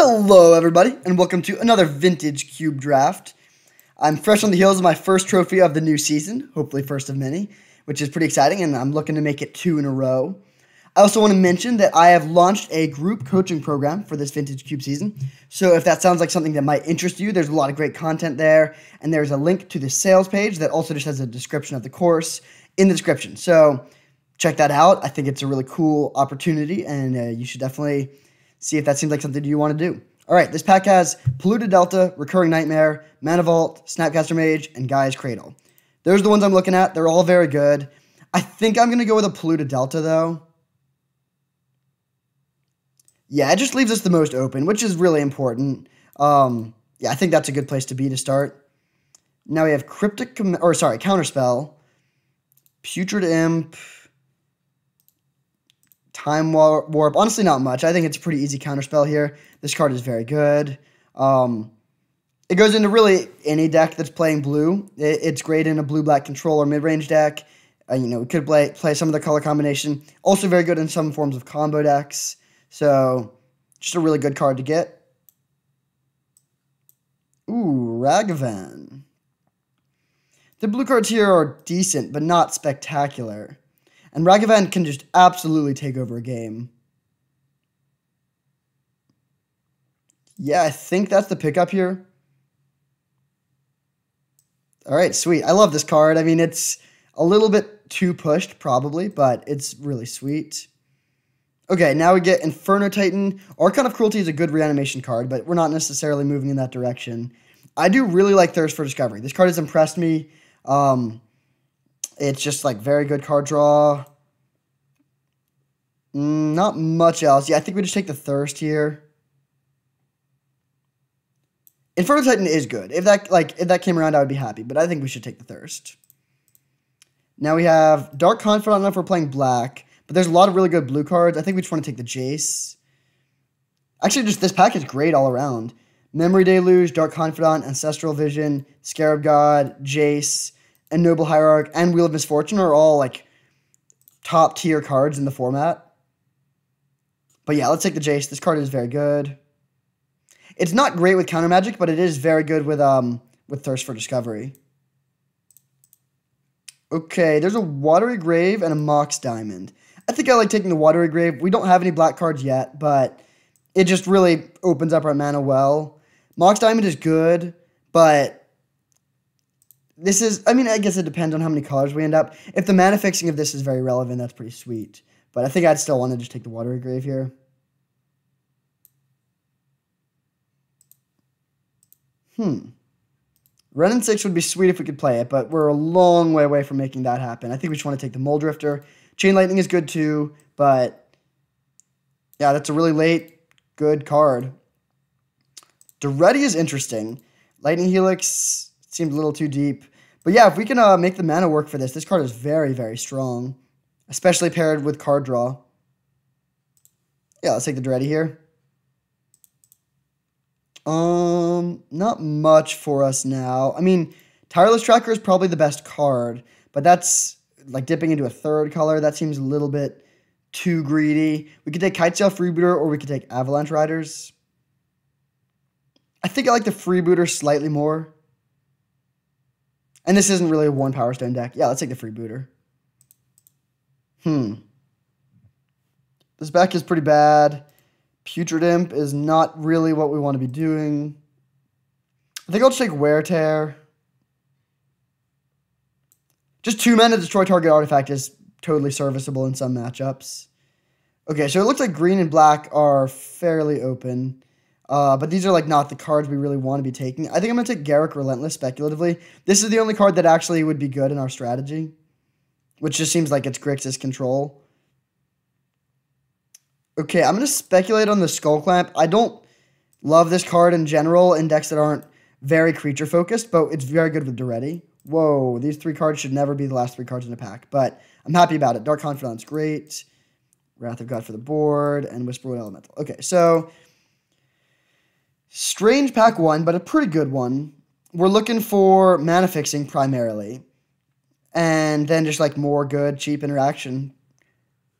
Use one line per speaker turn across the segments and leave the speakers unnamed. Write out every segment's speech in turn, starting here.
Hello everybody, and welcome to another Vintage Cube Draft. I'm fresh on the heels of my first trophy of the new season, hopefully first of many, which is pretty exciting, and I'm looking to make it 2 in a row. I also want to mention that I have launched a group coaching program for this Vintage Cube season, so if that sounds like something that might interest you, there's a lot of great content there, and there's a link to the sales page that also just has a description of the course in the description. So check that out. I think it's a really cool opportunity, and you should definitely see if that seems like something you want to do. All right, this pack has Polluted Delta, Recurring Nightmare, Mana Vault, Snapcaster Mage, and Gaia's Cradle. Those are the ones I'm looking at. They're all very good. I think I'm going to go with a Polluted Delta, though. Yeah, it just leaves us the most open, which is really important. Yeah, I think that's a good place to be to start. Now we have Counterspell, Putrid Imp, Time Warp. Honestly, not much. I think it's a pretty easy counterspell here. This card is very good. It goes into really any deck that's playing blue. It's great in a blue-black control or mid-range deck. We could play some of the color combination. Also very good in some forms of combo decks. So, just a really good card to get. Ooh, Ragavan. The blue cards here are decent, but not spectacular. And Ragavan can just absolutely take over a game. Yeah, I think that's the pickup here. All right, sweet. I love this card. I mean, it's a little bit too pushed, probably, but it's really sweet. Okay, now we get Inferno Titan. Archon of Cruelty is a good reanimation card, but we're not necessarily moving in that direction. I do really like Thirst for Discovery. This card has impressed me. It's just like very good card draw. Not much else. Yeah, I think we just take the Thirst here. Inferno Titan is good. If that came around, I would be happy, but I think we should take the Thirst. Now we have Dark Confidant. I don't know if we're playing black, but there's a lot of really good blue cards. I think we just want to take the Jace. Actually, just this pack is great all around. Memory Deluge, Dark Confidant, Ancestral Vision, Scarab God, Jace, and Noble Hierarch, and Wheel of Misfortune are all like top tier cards in the format. But yeah, let's take the Jace. This card is very good. It's not great with counter magic, but it is very good with Thirst for Discovery. Okay, there's a Watery Grave and a Mox Diamond. I think I like taking the Watery Grave. We don't have any black cards yet, but it just really opens up our mana well. Mox Diamond is good, but this is, I mean, I guess it depends on how many colors we end up. If the mana fixing of this is very relevant, that's pretty sweet. But I think I'd still want to just take the Watery Grave here. Renin 6 would be sweet if we could play it, but we're a long way away from making that happen. I think we just want to take the Mole Drifter. Chain Lightning is good too, but yeah, that's a really late, good card. Duretti is interesting. Lightning Helix seems a little too deep. But yeah, if we can make the mana work for this, this card is very, very strong, especially paired with card draw. Yeah, let's take the Duretti here. Not much for us now. I mean, Tireless Tracker is probably the best card, but that's like dipping into a third color. That seems a little bit too greedy. We could take Kitesail Freebooter, or we could take Avalanche Riders. I think I like the Freebooter slightly more. And this isn't really a 1 Power Stone deck. Yeah, let's take the Freebooter. This back is pretty bad. Putrid Imp is not really what we want to be doing. I think I'll just take Wear Tear. Just 2 mana destroy target artifact is totally serviceable in some matchups. Okay, so it looks like green and black are fairly open. But these are like not the cards we really want to be taking. I think I'm going to take Garruk Relentless speculatively. This is the only card that actually would be good in our strategy, which just seems like it's Grixis control. Okay, I'm going to speculate on the Skull Clamp. I don't love this card in general in decks that aren't very creature-focused, but it's very good with Duretti. Whoa, these 3 cards should never be the last 3 cards in a pack, but I'm happy about it. Dark Confidant's great. Wrath of God for the board, and Whisperwood Elemental. Okay, so strange pack 1, but a pretty good one. We're looking for mana fixing primarily, and then just like more good, cheap interaction.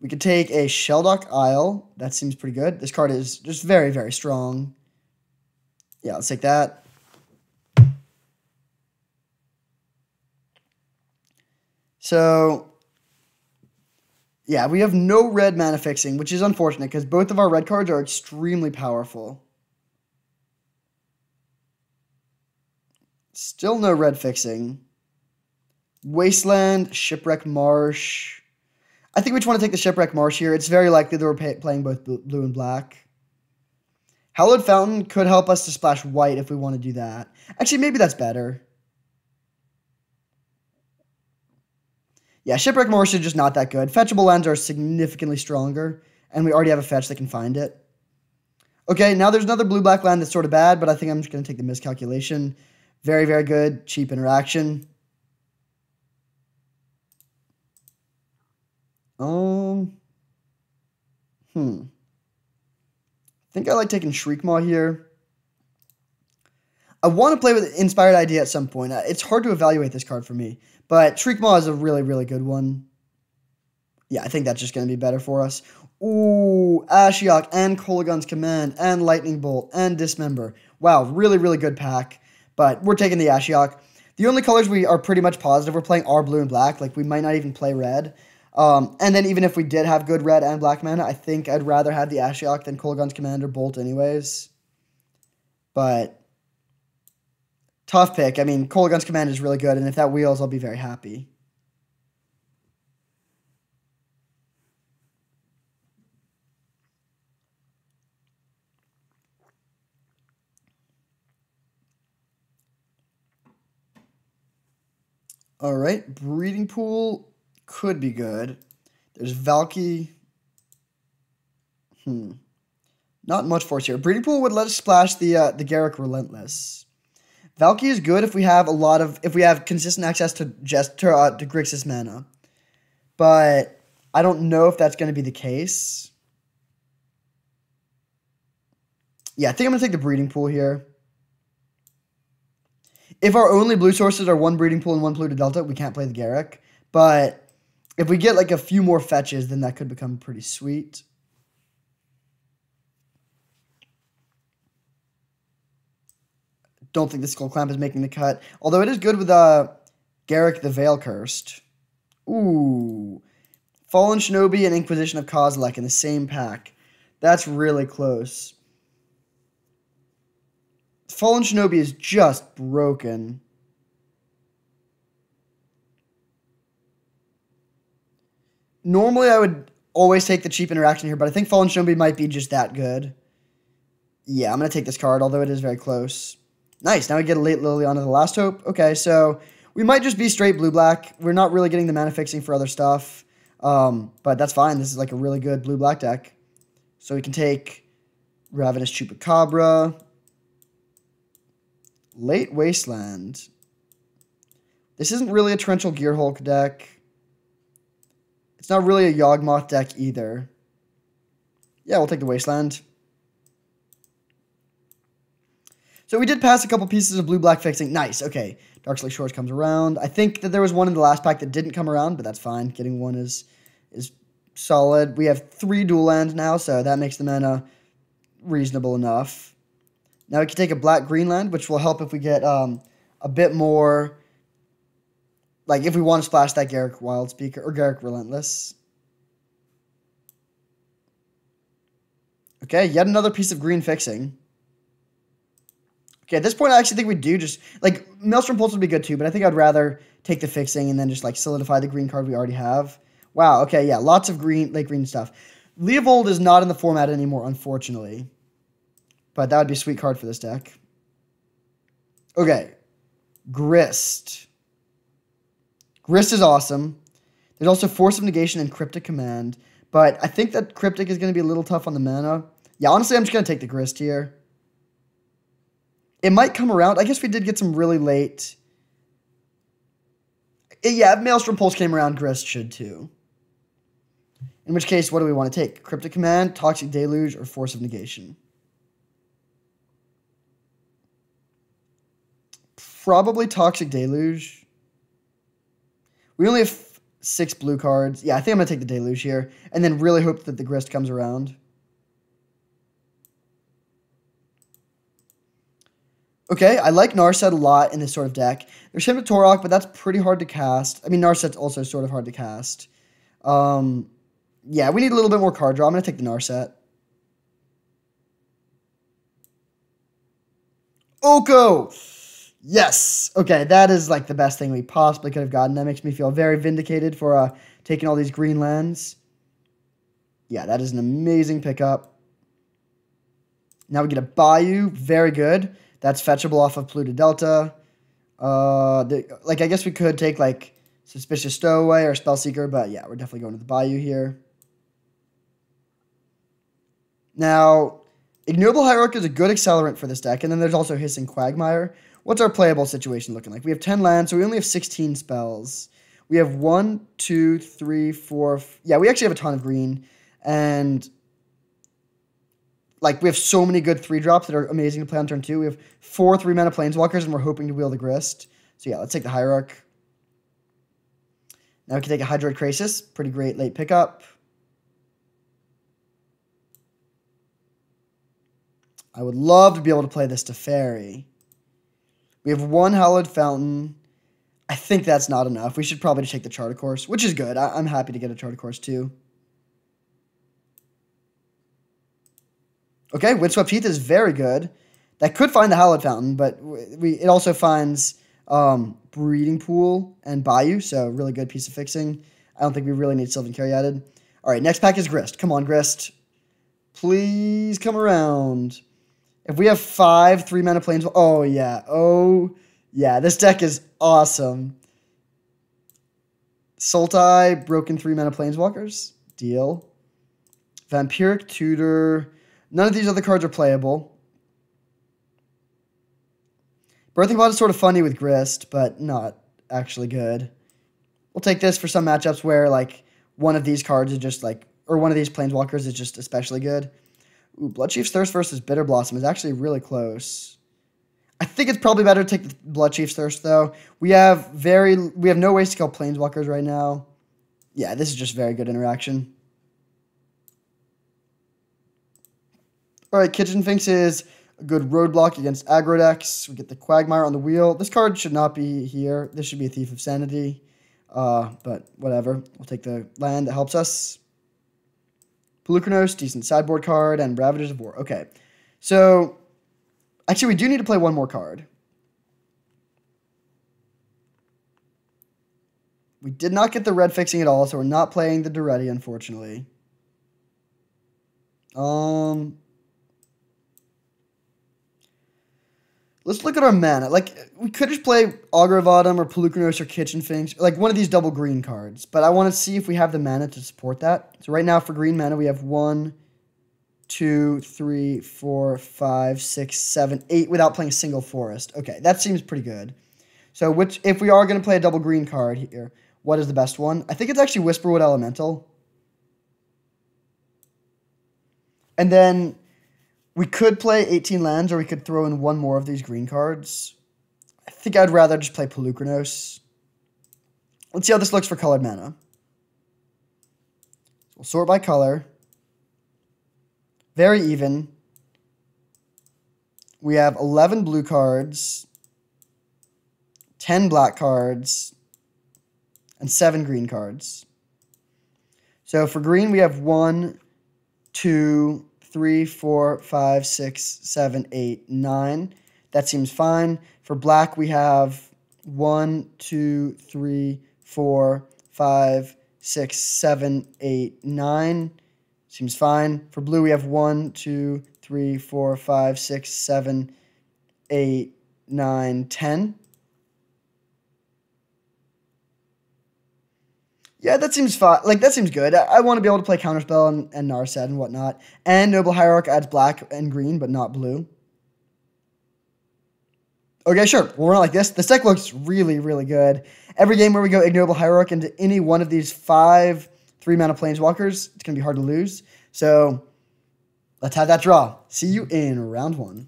We could take a Shelldock Isle. That seems pretty good. This card is just very, very strong. Yeah, let's take that. So, yeah, we have no red mana fixing, which is unfortunate because both of our red cards are extremely powerful. Still no red fixing. Wasteland, Shipwreck Marsh. I think we just want to take the Shipwreck Marsh here. It's very likely that we're playing both blue and black. Hallowed Fountain could help us to splash white if we want to do that. Actually, maybe that's better. Yeah, Shipwreck Marsh is just not that good. Fetchable lands are significantly stronger, and we already have a fetch that can find it. Okay, now there's another blue-black land that's sort of bad, but I think I'm just going to take the miscalculation. Very, very good. Cheap interaction. I think I like taking Shriekmaw here. I want to play with Inspired Idea at some point. It's hard to evaluate this card for me, but Shriekmaw is a really, really good one. Yeah, I think that's just going to be better for us. Ooh, Ashiok and Kolaghan's Command and Lightning Bolt and Dismember. Wow, really, really good pack, but we're taking the Ashiok. The only colors we are pretty much positive we're playing are blue and black. Like, we might not even play red. And then even if we did have good red and black mana, I think I'd rather have the Ashiok than Kolaghan's Command or Bolt anyways. But tough pick. I mean, Kolaghan's Command is really good, and if that wheels, I'll be very happy. All right, Breeding Pool could be good. There's Valky. Not much force here. Breeding Pool would let us splash the Garruk Relentless. Valky is good if we have consistent access to Grixis mana. But I don't know if that's going to be the case. Yeah, I think I'm going to take the Breeding Pool here. If our only blue sources are one Breeding Pool and one Polluted Delta, we can't play the Garruk. But if we get like a few more fetches, then that could become pretty sweet. Don't think the Skull Clamp is making the cut. Although it is good with Garruk the Veil Cursed. Ooh. Fallen Shinobi and Inquisition of Kozilek in the same pack. That's really close. Fallen Shinobi is just broken. Normally, I would always take the cheap interaction here, but I think Fallen Shinobi might be just that good. Yeah, I'm going to take this card, although it is very close. Nice, now we get a late Liliana the Last Hope. Okay, so we might just be straight blue-black. We're not really getting the mana fixing for other stuff, but that's fine. This is like a really good blue-black deck. So we can take Ravenous Chupacabra, Late Wasteland. This isn't really a Torrential Gearhulk deck. It's not really a Yawgmoth deck either. Yeah, we'll take the Wasteland. So we did pass a couple pieces of blue-black fixing. Nice, okay. Darkslake Shores comes around. I think that there was one in the last pack that didn't come around, but that's fine. Getting one is solid. We have 3 dual lands now, so that makes the mana reasonable enough. Now we can take a black-green land, which will help if we get a bit more, like if we want to splash that Garruk Wildspeaker or Garruk Relentless. Okay, yet another piece of green fixing. Okay, at this point, I actually think we do just, like, Maelstrom Pulse would be good too, but I think I'd rather take the fixing and then just, like, solidify the green card we already have. Wow, okay, yeah, lots of green, late green stuff. Leovold is not in the format anymore, unfortunately. But that would be a sweet card for this deck. Okay, Grist. Grist is awesome. There's also Force of Negation and Cryptic Command, but I think that Cryptic is going to be a little tough on the mana. Yeah, honestly, I'm just going to take the Grist here. It might come around. I guess we did get some really late. Yeah, if Maelstrom Pulse came around, Grist should too. In which case, what do we want to take? Cryptic Command, Toxic Deluge, or Force of Negation? Probably Toxic Deluge. We only have 6 blue cards. Yeah, I think I'm going to take the Deluge here. And then really hope that the Grist comes around. Okay, I like Narset a lot in this sort of deck. There's him to Torok, but that's pretty hard to cast. I mean, Narset's also sort of hard to cast. Yeah, we need a little bit more card draw. I'm going to take the Narset. Oko! Yes! Okay, that is like the best thing we possibly could have gotten. That makes me feel very vindicated for taking all these green lands. Yeah, that is an amazing pickup. Now we get a Bayou. Very good. That's fetchable off of Pluto Delta. I guess we could take, like, Suspicious Stowaway or Spellseeker, but yeah, we're definitely going to the Bayou here. Now, Ignoble Hierarch is a good accelerant for this deck, and then there's also Hissing Quagmire. What's our playable situation looking like? We have 10 lands, so we only have 16 spells. We have 1, 2, 3, 4... Yeah, we actually have a ton of green, and... Like, we have so many good 3-drops that are amazing to play on turn 2. We have 4 3-mana Planeswalkers, and we're hoping to wheel the Grist. So yeah, let's take the Hierarch. Now we can take a Hydroid Krasis. Pretty great late pickup. I would love to be able to play this Teferi. We have 1 Hallowed Fountain. I think that's not enough. We should probably just take the Charter Course, which is good. I'm happy to get a Charter Course too. Okay, Windswept Heath is very good. That could find the Hallowed Fountain, but it also finds Breeding Pool and Bayou, so really good piece of fixing. I don't think we really need Sylvan Caryatid. All right, next pack is Grist. Come on, Grist. Please come around. If we have 5 3-mana Planeswalkers... Oh, yeah. Oh, yeah. This deck is awesome. Sultai, broken 3-mana Planeswalkers. Deal. Vampiric Tutor... None of these other cards are playable. Birthing Pod is sort of funny with Grist, but not actually good. We'll take this for some matchups where, like, one of these cards is just, like... Or one of these Planeswalkers is just especially good. Ooh, Bloodchief's Thirst versus Bitter Blossom is actually really close. I think it's probably better to take the Bloodchief's Thirst, though. We have no ways to kill Planeswalkers right now. Yeah, this is just very good interaction. Alright, Kitchen Finks is a good roadblock against aggro decks. We get the Quagmire on the wheel. This card should not be here. This should be a Thief of Sanity. But whatever. We'll take the land that helps us. Pelucranos, decent sideboard card, and Ravagers of War. Okay. So, actually, we do need to play one more card. We did not get the red fixing at all, so we're not playing the Duretti, unfortunately. Let's look at our mana. Like, we could just play Augur of Autumn or Pelucranos or Kitchen Finks, like one of these double green cards. But I want to see if we have the mana to support that. So right now for green mana, we have 1, 2, 3, 4, 5, 6, 7, 8 without playing a single forest. Okay, that seems pretty good. So if we are going to play a double green card here, what is the best one? I think it's actually Whisperwood Elemental. And then... we could play 18 lands, or we could throw in one more of these green cards. I think I'd rather just play Pelucranos. Let's see how this looks for colored mana. We'll sort by color. Very even. We have 11 blue cards, 10 black cards, and 7 green cards. So for green, we have 1, 2, 3, 4, 5, 6, 7, 8, 9. That seems fine. For black, we have 1, 2, 3, 4, 5, 6, 7, 8, 9. Seems fine. For blue, we have 1, 2, 3, 4, 5, 6, 7, 8, 9, 10. Yeah, that seems fine. Like, that seems good. I want to be able to play Counterspell and Narset and whatnot. And Noble Hierarch adds black and green, but not blue. Okay, sure. We'll run like this. This deck looks really, really good. Every game where we go Ignoble Hierarch into any one of these 5 3-mana Planeswalkers, it's going to be hard to lose. So, let's have that draw. See you in round 1.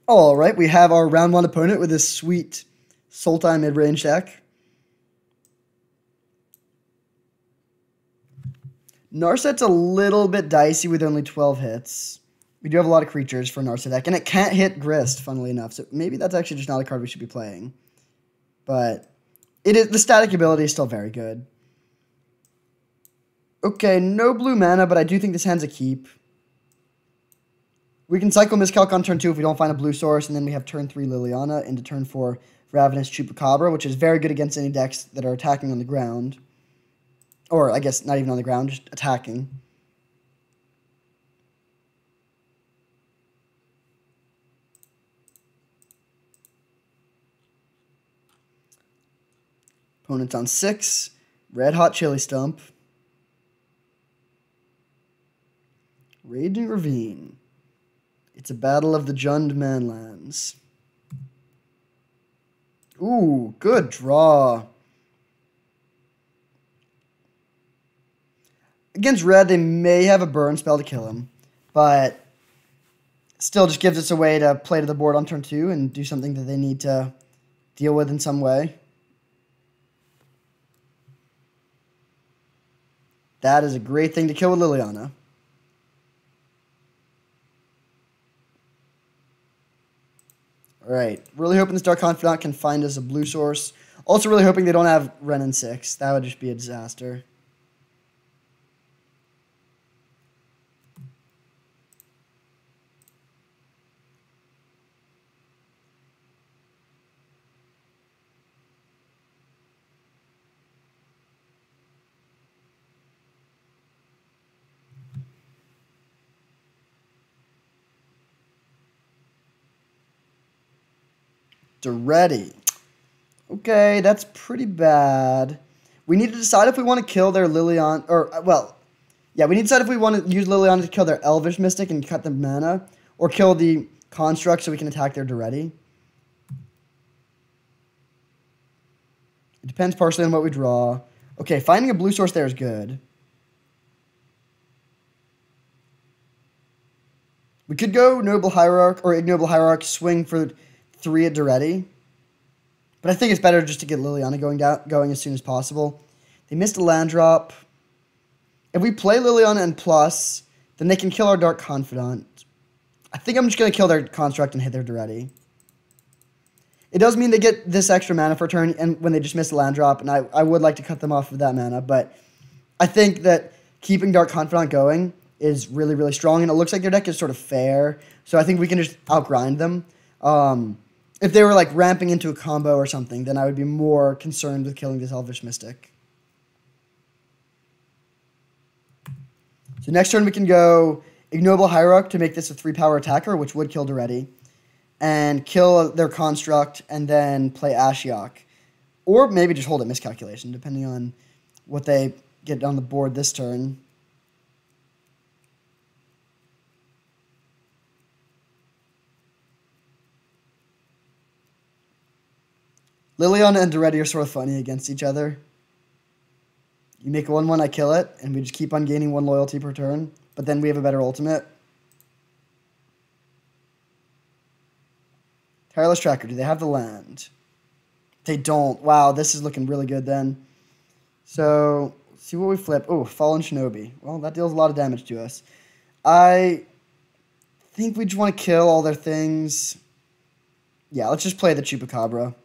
All right, we have our round 1 opponent with this sweet Sultai mid-range deck. Narset's a little bit dicey with only 12 hits. We do have a lot of creatures for Narset deck, and it can't hit Grist, funnily enough. So maybe that's actually just not a card we should be playing. But the static ability is still very good. Okay, no blue mana, but I do think this hand's a keep. We can cycle Miscalc on turn 2 if we don't find a blue source, and then we have turn 3 Liliana into turn 4 Ravenous Chupacabra, which is very good against any decks that are attacking on the ground. Or, I guess, not even on the ground, just attacking. Opponent's on 6. Red Hot Chili Stump. Raging Ravine. It's a battle of the Jund Manlands. Ooh, good draw. Against red, they may have a burn spell to kill him, but still just gives us a way to play to the board on turn 2 and do something that they need to deal with in some way. That is a great thing to kill with Liliana. Alright, really hoping this Dark Confidant can find us a blue source. Also really hoping they don't have Ren and 6. That would just be a disaster. Ready. Okay, that's pretty bad. We need to decide if we want to kill their Liliana, or, well, yeah, we need to decide if we want to use Liliana to kill their Elvish Mystic and cut the mana, or kill the Construct so we can attack their Duretti. It depends partially on what we draw. Okay, finding a blue source there is good. We could go Noble Hierarch, or Ignoble Hierarch, swing for 3 at Duretti. But I think it's better just to get Liliana going as soon as possible. They missed a land drop. If we play Liliana and plus, then they can kill our Dark Confidant. I think I'm just going to kill their Construct and hit their Duretti. It does mean they get this extra mana for a turn and when they just miss a land drop, and I would like to cut them off of that mana, but I think that keeping Dark Confidant going is really, really strong, and it looks like their deck is sort of fair, so I think we can just outgrind them. If they were like ramping into a combo or something, then I would be more concerned with killing this Elvish Mystic. So next turn we can go Ignoble Hierarch to make this a 3-power attacker, which would kill Duretti, and kill their Construct, and then play Ashiok. Or maybe just hold it Miscalculation, depending on what they get on the board this turn. Liliana and Duretti are sort of funny against each other. You make a 1/1, I kill it, and we just keep on gaining 1 loyalty per turn, but then we have a better ultimate. Tireless Tracker, do they have the land? They don't. Wow, this is looking really good then. So, let's see what we flip. Oh, Fallen Shinobi. Well, that deals a lot of damage to us. I think we just want to kill all their things. Yeah, let's just play the Chupacabra.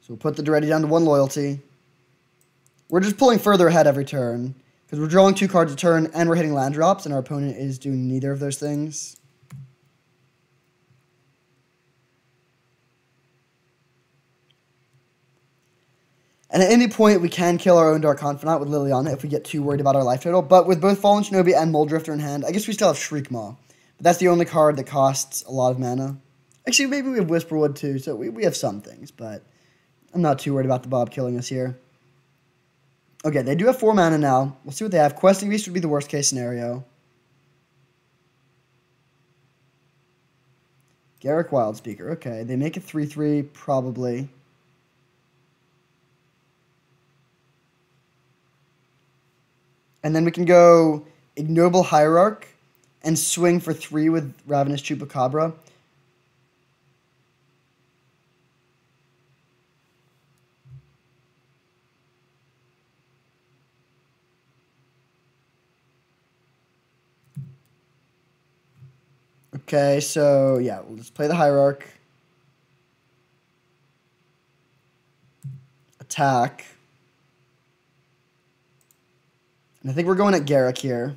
So we'll put the Duretti down to 1 loyalty. We're just pulling further ahead every turn, because we're drawing 2 cards a turn, and we're hitting land drops, and our opponent is doing neither of those things. And at any point, we can kill our own Dark Confidant with Liliana if we get too worried about our life total. But with both Fallen Shinobi and Muldrifter in hand, I guess we still have Shriekmaw. But that's the only card that costs a lot of mana. Actually, maybe we have Whisperwood too, so we have some things, but I'm not too worried about the Bob killing us here. Okay, they do have 4 mana now. We'll see what they have. Questing Beast would be the worst case scenario. Garruk Wildspeaker. Okay, they make it 3/3, probably. And then we can go Ignoble Hierarch and swing for 3 with Ravenous Chupacabra. Okay, so yeah, we'll just play the Hierarch. Attack. And I think we're going at Garrick here.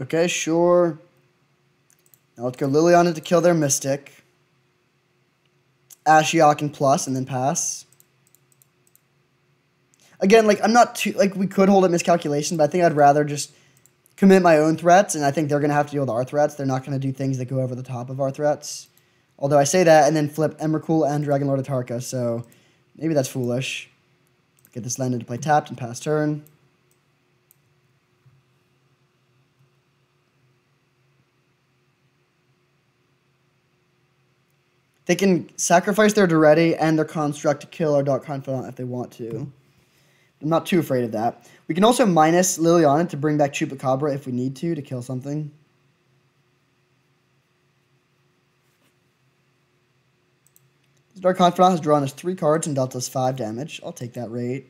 Okay, sure. Now let's go Liliana to kill their Mystic. Ashiok and plus, and then pass. Again, like, I'm not too... Like, we could hold it miscalculation, but I think I'd rather just commit my own threats, and I think they're going to have to deal with our threats. They're not going to do things that go over the top of our threats. Although I say that and then flip Emrakul and Dragonlord Atarka, so maybe that's foolish. Get this land into play tapped and pass turn. They can sacrifice their Duretti and their Construct to kill our Dark Confidant if they want to. I'm not too afraid of that. We can also minus Liliana to bring back Chupacabra if we need to kill something. This Dark Confidant has drawn us 3 cards and dealt us 5 damage. I'll take that rate.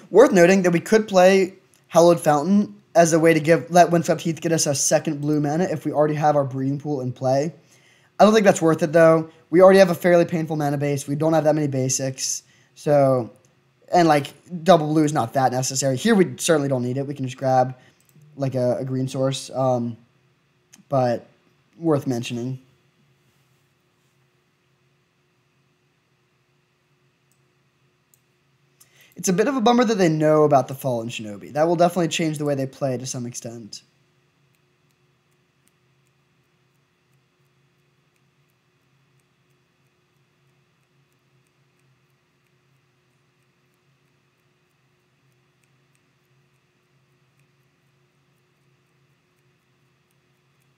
Worth noting that we could play Hallowed Fountain as a way to let Windswept Heath get us a second blue mana if we already have our breeding pool in play. I don't think that's worth it, though. We already have a fairly painful mana base. We don't have that many basics. So, and, like, double blue is not that necessary. Here, we certainly don't need it. We can just grab, like, a green source. But worth mentioning. It's a bit of a bummer that they know about the Fallen Shinobi. That will definitely change the way they play to some extent.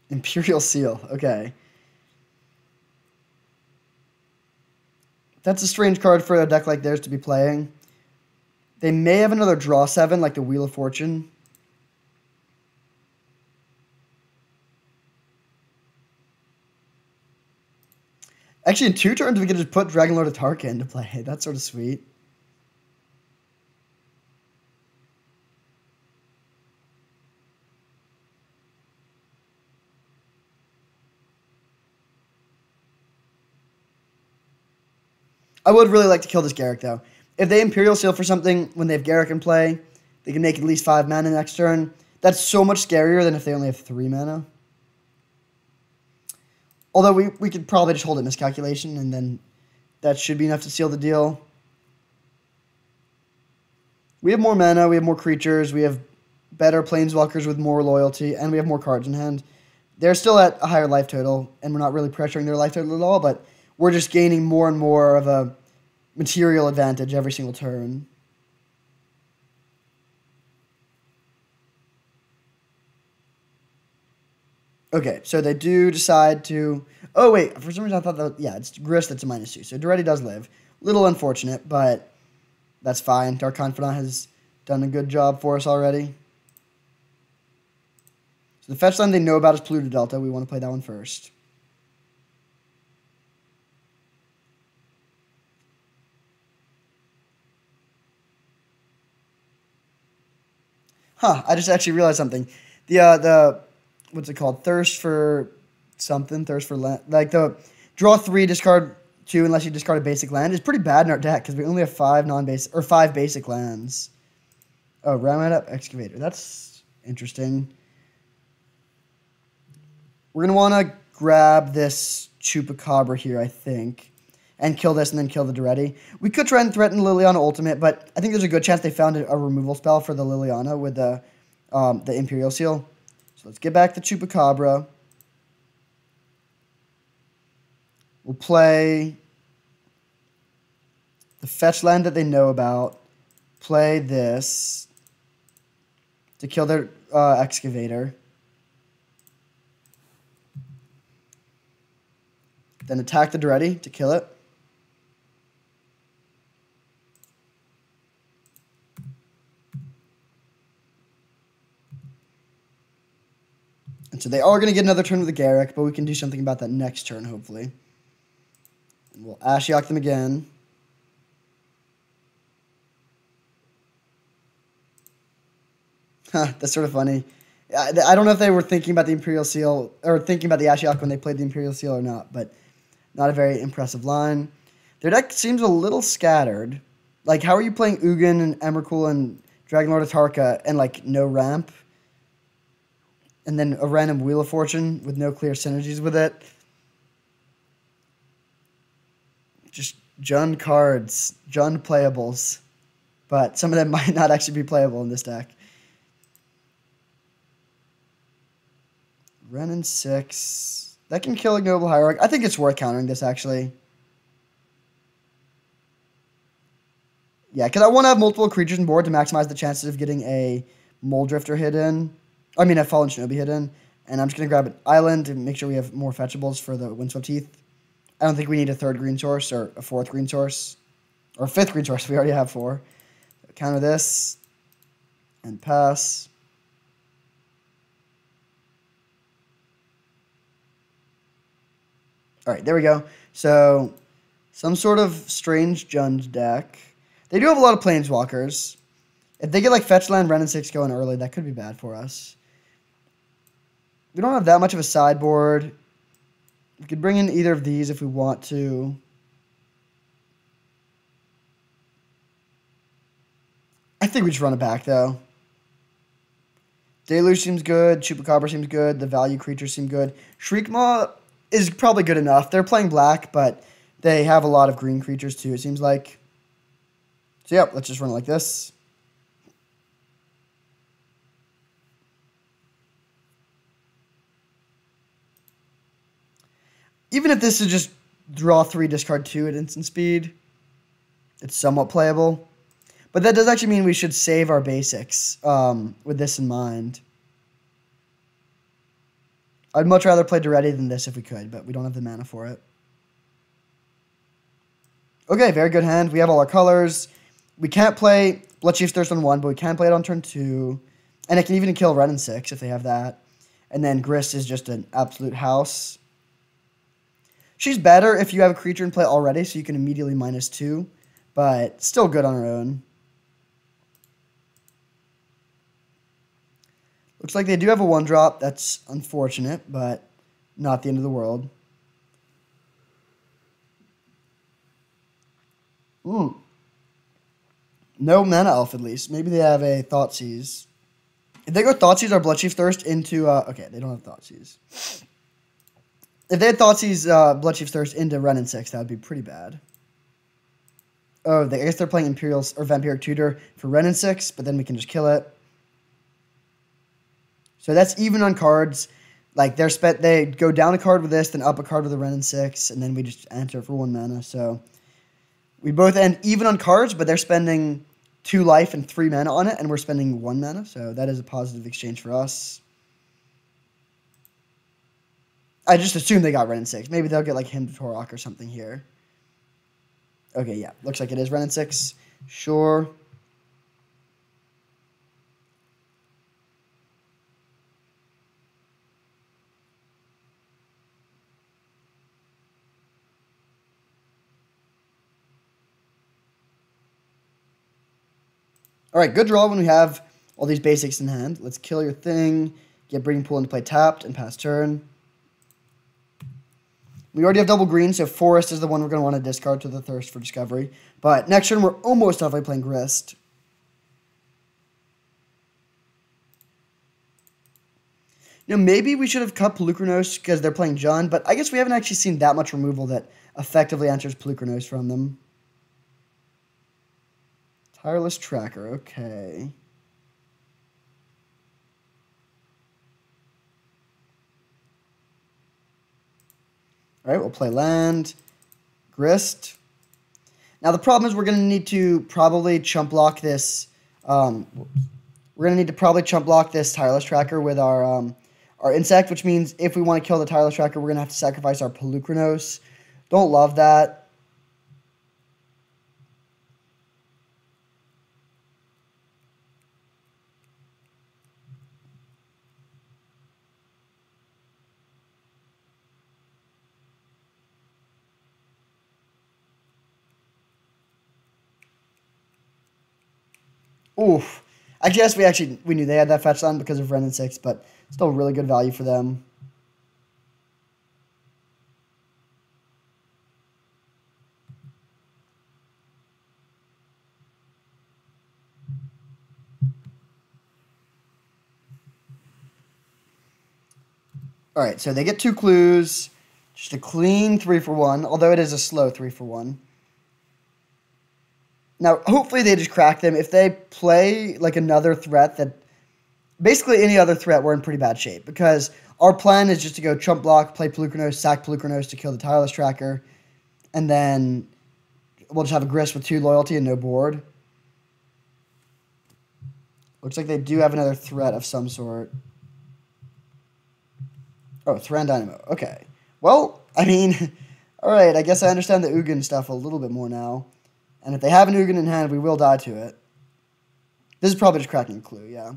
Imperial Seal, okay. That's a strange card for a deck like theirs to be playing. They may have another draw 7, like the Wheel of Fortune. Actually, in 2 turns, we could just put Dragonlord Atarka into play. That's sort of sweet. I would really like to kill this Garrick, though. If they Imperial Seal for something when they have Garrick in play, they can make at least 5 mana next turn. That's so much scarier than if they only have 3 mana. Although we could probably just hold it miscalculation, and then that should be enough to seal the deal. We have more mana, we have more creatures, we have better Planeswalkers with more loyalty, and we have more cards in hand. They're still at a higher life total, and we're not really pressuring their life total at all, but we're just gaining more and more of a material advantage every single turn. Okay, so they do decide to... Oh, wait, for some reason I thought that... Yeah, it's Grist that's a -2, so Duretti does live. Little unfortunate, but that's fine. Dark Confidant has done a good job for us already. So the fetch line they know about is Pluto Delta. We want to play that one first. Huh, I just actually realized something. The what's it called? Thirst for something, thirst for land. Like the draw 3, discard 2 unless you discard a basic land is pretty bad in our deck because we only have 5 non-basic or 5 basic lands. Oh, Round Up Excavator. That's interesting. We're gonna want to grab this Chupacabra here, I think, and kill this and then kill the Duretti. We could try and threaten Liliana Ultimate, but I think there's a good chance they found a removal spell for the Liliana with the Imperial Seal. So let's get back the Chupacabra. We'll play the fetch land that they know about. Play this. to kill their excavator. Then attack the Duretti to kill it. And so they are going to get another turn with the Garrick, but we can do something about that next turn, hopefully. And we'll Ashiok them again. Huh, that's sort of funny. I don't know if they were thinking about the Imperial Seal, or thinking about the Ashiok when they played the Imperial Seal or not, but not a very impressive line. Their deck seems a little scattered. Like, how are you playing Ugin and Emrakul and Dragonlord Atarka and, like, no ramp? And then a random Wheel of Fortune with no clear synergies with it. Just Jund cards, Jund playables. But some of them might not actually be playable in this deck. Renin 6. That can kill a Noble Hierarch. I think it's worth countering this, actually. Yeah, because I want to have multiple creatures on board to maximize the chances of getting a Mole Drifter hit in. I mean, a Fallen Shinobi hit in. And I'm just going to grab an island to make sure we have more fetchables for the Windswept Teeth. I don't think we need a third green source or a fourth green source. Or a fifth green source. We already have 4. Counter this. And pass. All right, there we go. So, some sort of strange Jund deck. They do have a lot of Planeswalkers. If they get like Fetch Land, Renin 6 going early, that could be bad for us. We don't have that much of a sideboard. We could bring in either of these if we want to. I think we just run it back, though. Deluge seems good. Chupacabra seems good. The value creatures seem good. Shriekmaw is probably good enough. They're playing black, but they have a lot of green creatures, too, it seems like. So, yep, let's just run it like this. Even if this is just draw 3, discard 2 at instant speed, it's somewhat playable. But that does actually mean we should save our basics with this in mind. I'd much rather play Duretti than this if we could, but we don't have the mana for it. Okay, very good hand. We have all our colors. We can't play Bloodchief's Thirst on 1, but we can play it on turn 2. And it can even kill Renin 6 if they have that. And then Grist is just an absolute house. She's better if you have a creature in play already, so you can immediately -2. But still good on her own. Looks like they do have a 1-drop. That's unfortunate, but not the end of the world. No Mana Elf, at least. Maybe they have a Thoughtseize. If they go Thoughtseize or Bloodchief Thirst into... okay, they don't have Thoughtseize. If they had Thoughtseize Bloodchief Thirst into Renin 6, that would be pretty bad. Oh, I guess they're playing Imperial or Vampiric Tutor for Renin 6, but then we can just kill it. So that's even on cards. Like they go down a card with this, then up a card with a Renin 6, and then we just enter for 1 mana. So we both end even on cards, but they're spending 2 life and 3 mana on it, and we're spending 1 mana. So that is a positive exchange for us. I just assume they got Renin 6. Maybe they'll get like Hymn to Torok or something here. Okay, yeah. Looks like it is Renin 6. Sure. All right, good draw when we have all these basics in hand. Let's kill your thing, get Breeding Pool into play tapped, and pass turn. We already have double green, so Forest is the one we're going to want to discard to the Thirst for Discovery. But next turn, we're almost definitely playing Grist. You know, maybe we should have cut Pelucranos because they're playing Jund, but I guess we haven't actually seen that much removal that effectively answers Pelucranos from them. Tireless Tracker, okay. All right, we'll play land, Grist. Now the problem is we're going to need to probably chump block this. We'll We're going to need to probably chump block this tireless tracker with our insect, which means if we want to kill the tireless tracker, we're going to have to sacrifice our Pelucranos. Don't love that. Oof. I guess we knew they had that fetch land because of Ren and 6, but still really good value for them. Alright, so they get 2 clues. Just a clean 3 for 1, although it is a slow 3 for 1. Now, hopefully they just crack them. If they play like another threat that... Basically any other threat, we're in pretty bad shape. Because our plan is just to go chump block, play Pelucranos, sack Pelucranos to kill the tireless tracker. And then we'll just have a Grist with 2 loyalty and no board. Looks like they do have another threat of some sort. Oh, Thran Dynamo. Okay. Well, I mean, alright, I guess I understand the Ugin stuff a little bit more now. And if they have an Ugin in hand, we will die to it. This is probably just cracking a clue, yeah.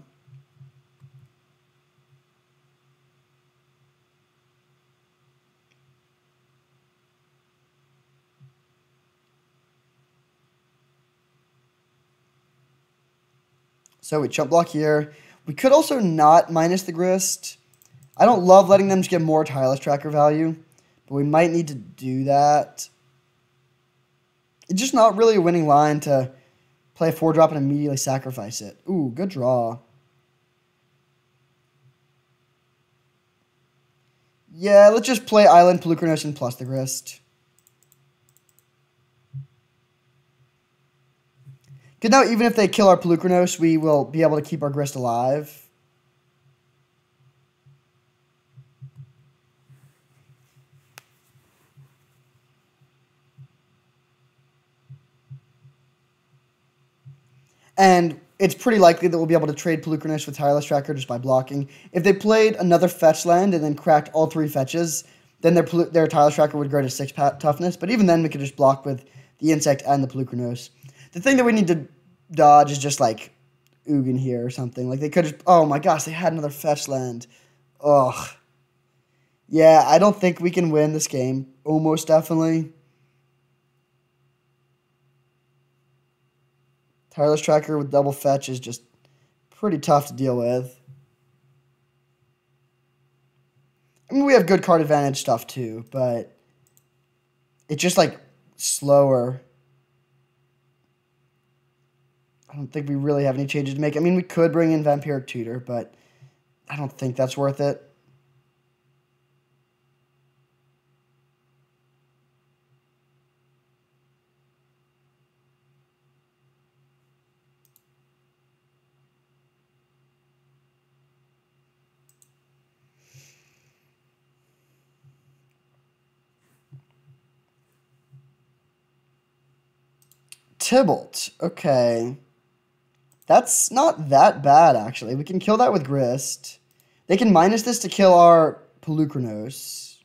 So we chump block here. We could also not minus the Grist. I don't love letting them just get more tireless tracker value, but we might need to do that. It's just not really a winning line to play a 4-drop and immediately sacrifice it. Ooh, good draw. Yeah, let's just play Island, Pelucranos, and plus the Grist. Because now even if they kill our Pelucranos, we will be able to keep our Grist alive. And it's pretty likely that we'll be able to trade Pelucranos with Tireless Tracker just by blocking. If they played another fetch land and then cracked all 3 fetches, then their Tireless Tracker would grow to 6 toughness. But even then, we could just block with the Insect and the Pelucranos. The thing that we need to dodge is just like Ugin here or something. Like they could just... Oh my gosh, they had another fetch land. Ugh. Yeah, I don't think we can win this game. Almost definitely. Tireless Tracker with double fetch is just pretty tough to deal with. I mean, we have good card advantage stuff too, but it's just like slower. I don't think we really have any changes to make. I mean, we could bring in Vampiric Tutor, but I don't think that's worth it. Tybalt. Okay. That's not that bad, actually. We can kill that with Grist. They can minus this to kill our Pelucranos.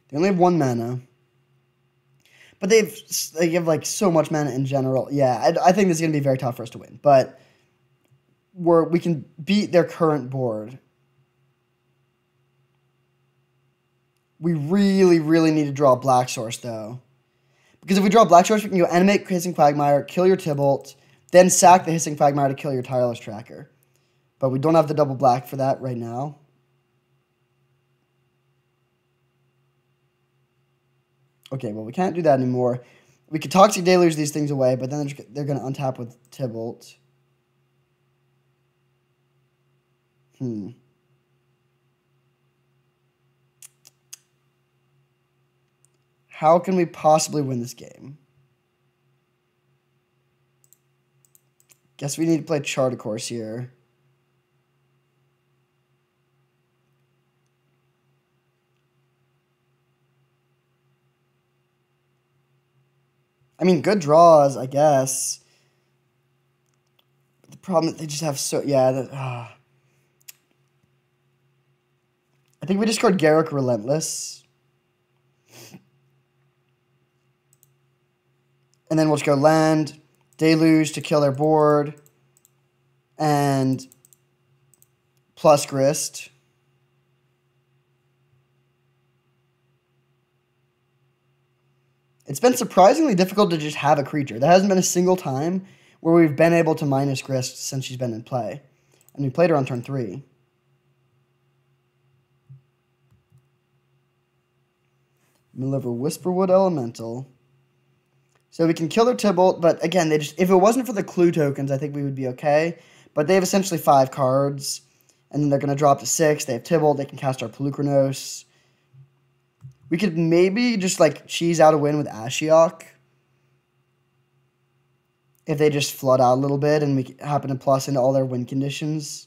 They only have 1 mana. But they have like so much mana in general. Yeah, I think this is going to be very tough for us to win. But we can beat their current board. We really, really need to draw a Black Source, though. Because if we draw a Black Source, we can go animate Hissing Quagmire, kill your Tybalt, then sack the Hissing Quagmire to kill your Tireless Tracker. But we don't have the double black for that right now. Okay, well, we can't do that anymore. We could Toxic Deluge these things away, but then they're going to untap with Tybalt. How can we possibly win this game? Guess we need to play Chart, of course, here. I mean, good draws, I guess. The problem is they just have so... Yeah, I think we discard Garruk Relentless. And then we'll just go land, Deluge to kill their board, and plus Grist. It's been surprisingly difficult to just have a creature. There hasn't been a single time where we've been able to minus Grist since she's been in play. And we played her on turn 3. Mill over Whisperwood Elemental. So we can kill their Tybalt, but again, if it wasn't for the clue tokens, I think we would be okay. But they have essentially 5 cards, and then they're going to drop to 6. They have Tybalt, they can cast our Pelucranos. We could maybe just, like, cheese out a win with Ashiok. If they just flood out a little bit and we happen to plus into all their win conditions.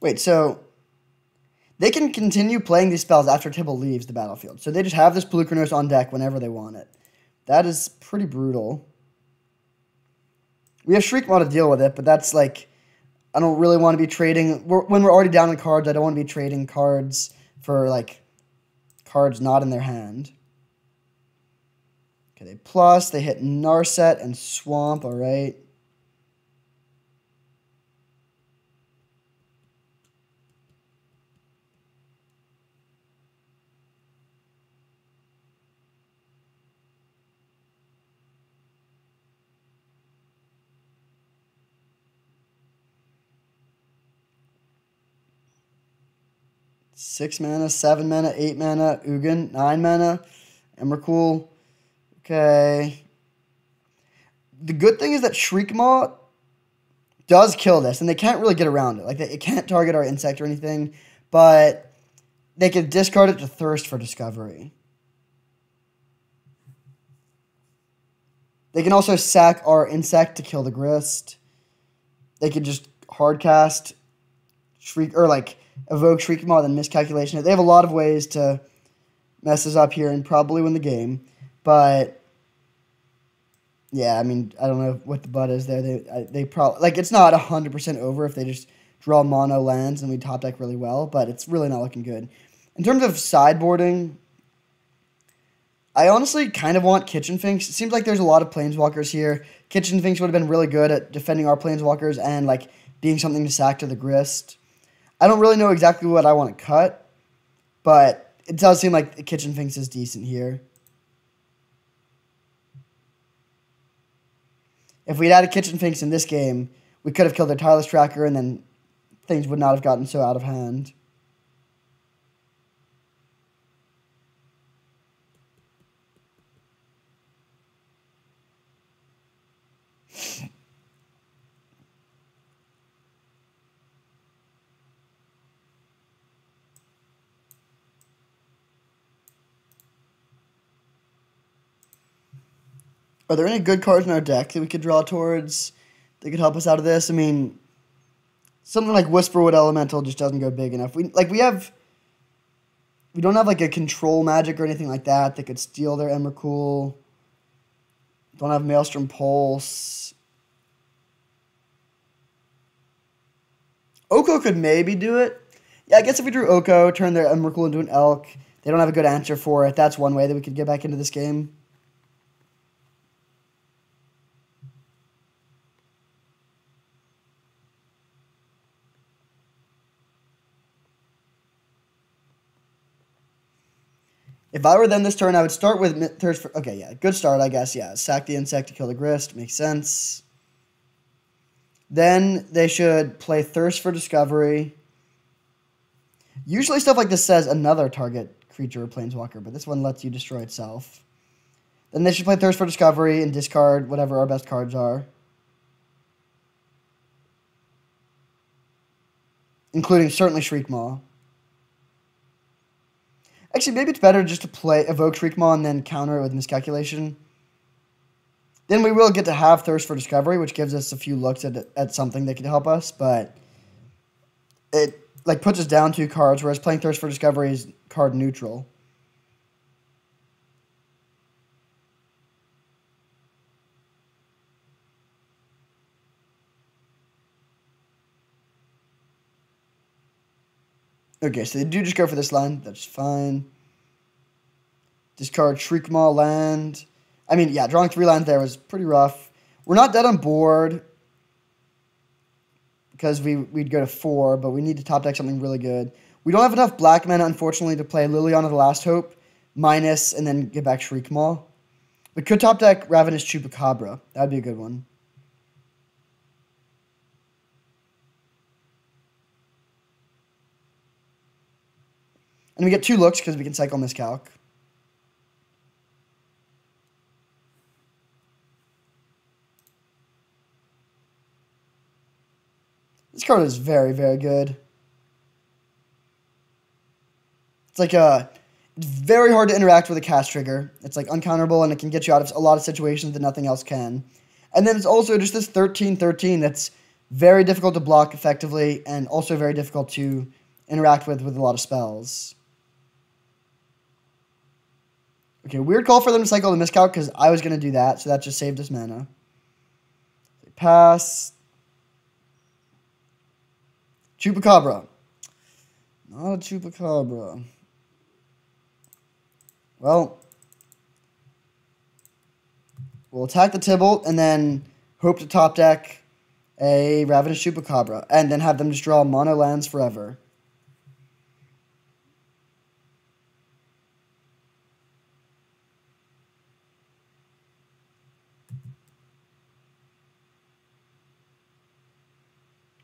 Wait, so they can continue playing these spells after Tybalt leaves the battlefield. So they just have this Pelucranos on deck whenever they want it. That is pretty brutal. We have Shriekmaw to deal with it, but that's like... I don't really want to be trading... When we're already down in cards, I don't want to be trading cards for, like, cards not in their hand. Okay, they plus. They hit Narset and Swamp, all right. Six mana, 7 mana, 8 mana, Ugin, 9 mana, Emrakul. Okay. The good thing is that Shriekmaw does kill this, and they can't really get around it. Like, it can't target our insect or anything, but they can discard it to Thirst for Discovery. They can also sack our insect to kill the Grist. They could just hardcast evoke Shriekmaw, then miscalculation. They have a lot of ways to mess us up here and probably win the game. But, yeah, I mean, I don't know what the but is there. They probably... Like, it's not 100% over if they just draw mono lands and we top deck really well, but it's really not looking good. In terms of sideboarding, I honestly kind of want Kitchen Finks. It seems like there's a lot of Planeswalkers here. Kitchen Finks would have been really good at defending our Planeswalkers and, like, being something to sack to the Grist. I don't really know exactly what I want to cut, but it does seem like Kitchen Finks is decent here. If we'd had a Kitchen Finks in this game, we could have killed their Tireless Tracker, and then things would not have gotten so out of hand. Are there any good cards in our deck that we could draw towards that could help us out of this? I mean, something like Whisperwood Elemental just doesn't go big enough. We don't have like a control magic or anything like that that could steal their Emrakul. Don't have Maelstrom Pulse. Oko could maybe do it. Yeah, I guess if we drew Oko, turn their Emrakul into an Elk, they don't have a good answer for it. That's one way that we could get back into this game. If I were them this turn, I would start with Thirst for... Okay, yeah, good start, I guess, yeah. Sack the insect to kill the Grist, makes sense. Then they should play Thirst for Discovery. Usually stuff like this says another target creature or planeswalker, but this one lets you destroy itself. Then they should play Thirst for Discovery and discard whatever our best cards are. Including certainly Shriekmaw. Actually, maybe it's better just to play Evoke Shriekmaw and then counter it with Miscalculation. Then we will get to have Thirst for Discovery, which gives us a few looks at something that could help us, but it like puts us down 2 cards, whereas playing Thirst for Discovery is card neutral. Okay, so they do just go for this land. That's fine. Discard Shriekmaw land. I mean, yeah, drawing 3 lands there was pretty rough. We're not dead on board because we'd go to 4, but we need to top deck something really good. We don't have enough black mana, unfortunately, to play Liliana the Last Hope, minus, and then get back Shriekmaw. We could top deck Ravenous Chupacabra. That would be a good one. And we get 2 looks because we can cycle Miscalc. This card is very, very good. It's like it's very hard to interact with a cast trigger. It's like uncounterable and it can get you out of a lot of situations that nothing else can. And then it's also just this 13/13 that's very difficult to block effectively and also very difficult to interact with a lot of spells. Okay, weird call for them to cycle the Miscalc because I was going to do that, so that just saved us mana. Pass. Chupacabra. Not a Chupacabra. Well, we'll attack the Tibalt and then hope to top deck a Ravenous Chupacabra and then have them just draw mono lands forever.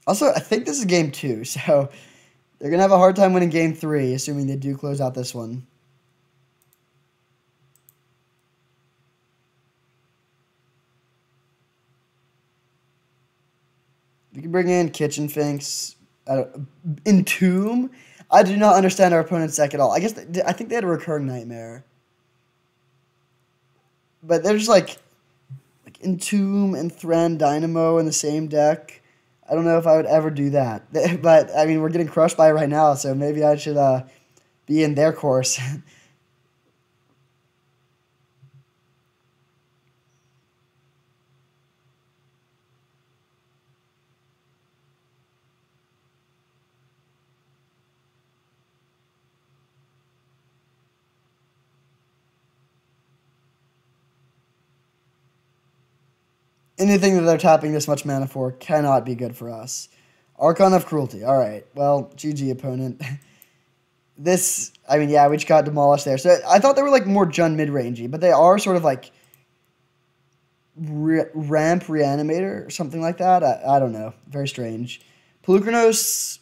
Also, I think this is game 2, so they're going to have a hard time winning game 3, assuming they do close out this one. We can bring in Kitchen Finks. Entomb? I do not understand our opponent's deck at all. I think they had a Recurring Nightmare. But they're just like Entomb and Thran Dynamo in the same deck. I don't know if I would ever do that. But, I mean, we're getting crushed by it right now, so maybe I should be in their course. Anything that they're tapping this much mana for cannot be good for us. Archon of Cruelty. All right. Well, GG, opponent. This, I mean, yeah, we just got demolished there. So I thought they were like more Jund mid-rangey, but they are sort of like Ramp Reanimator or something like that. I don't know. Very strange. Pelucranos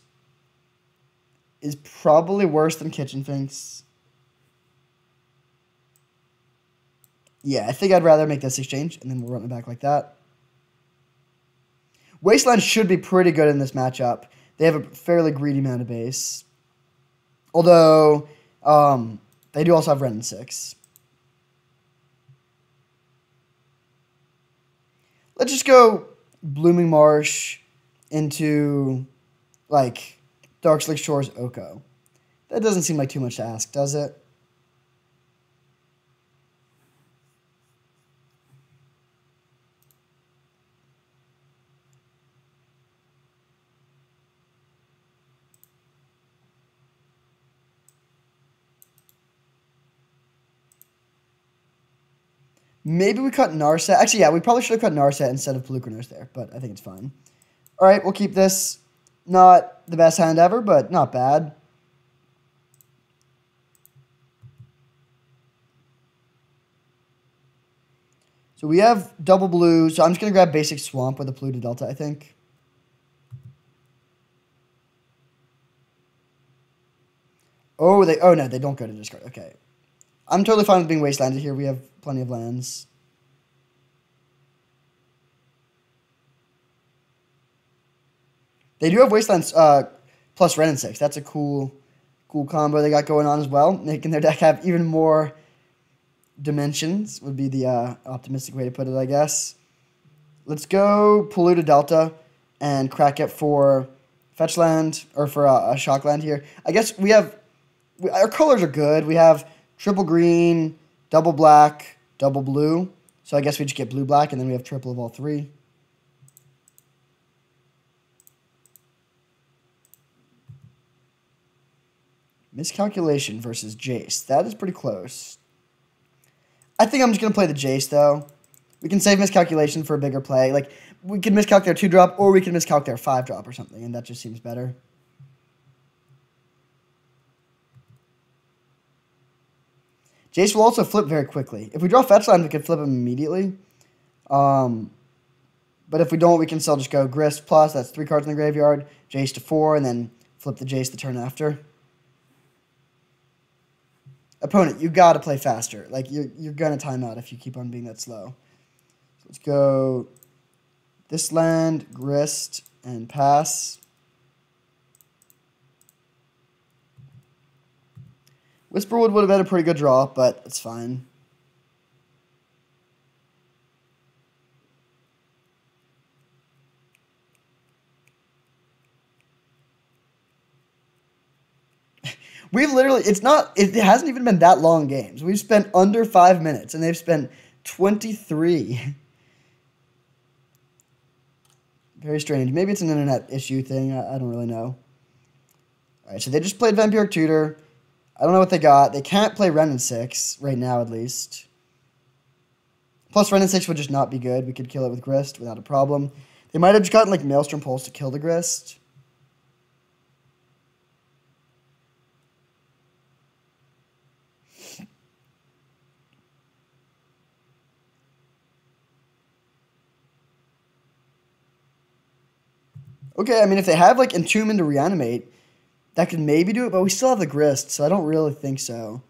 is probably worse than Kitchen Finks. Yeah, I think I'd rather make this exchange, and then we'll run it back like that. Wasteland should be pretty good in this matchup. They have a fairly greedy mana base. Although, they do also have Ren and 6. Let's just go Blooming Marsh into, like, Darkslick Shores Oko. That doesn't seem like too much to ask, does it? Maybe we cut Narset. Actually, yeah, we probably should have cut Narset instead of Pelucranos there, but I think it's fine. All right, we'll keep this. Not the best hand ever, but not bad. So we have double blue, so I'm just going to grab basic Swamp with a Polluted Delta, I think. Oh, no, they don't go to discard. Okay. I'm totally fine with being wastelanded here. We have plenty of lands. They do have wastelands plus Ren and 6. That's a cool Cool combo they got going on as well, making their deck have even more dimensions would be the optimistic way to put it, I guess. Let's go Polluted Delta and crack it for fetch land, or for a shock land here. I guess our colors are good. We have triple green, double black, double blue. So I guess we just get blue black, and then we have triple of all three. Miscalculation versus Jace. That is pretty close. I think I'm just going to play the Jace, though. We can save Miscalculation for a bigger play. Like, we can miscalc their 2-drop, or we can miscalc their 5-drop or something, and that just seems better. Jace will also flip very quickly. If we draw fetch land, we can flip him immediately. But if we don't, we can still just go Grist plus, that's 3 cards in the graveyard, Jace to 4, and then flip the Jace the turn after. Opponent, you got to play faster. Like, you're going to time out if you keep on being that slow. So let's go this land, Grist, and pass. Whisperwood would have been a pretty good draw, but it's fine. We've literally, it hasn't even been that long games. We've spent under 5 minutes, and they've spent 23. Very strange. Maybe it's an internet issue thing. I don't really know. All right, so they just played Vampiric Tutor. I don't know what they got. They can't play Wrenn and 6 right now, at least. Plus, Wrenn and 6 would just not be good. We could kill it with Grist without a problem. They might have just gotten, like, Maelstrom Pulse to kill the Grist. Okay, I mean, if they have, like, Entomb into Reanimate, that could maybe do it, but we still have the Grist, so I don't really think so.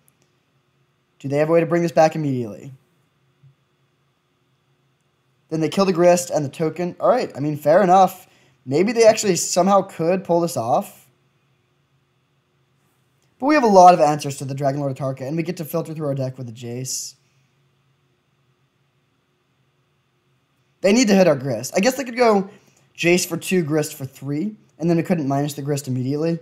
Do they have a way to bring this back immediately? Then they kill the Grist and the token. All right, I mean, fair enough. Maybe they actually somehow could pull this off. But we have a lot of answers to the Dragon Lord Atarka, and we get to filter through our deck with the Jace. They need to hit our Grist. I guess they could go Jace for 2, Grist for 3, and then we couldn't minus the Grist immediately.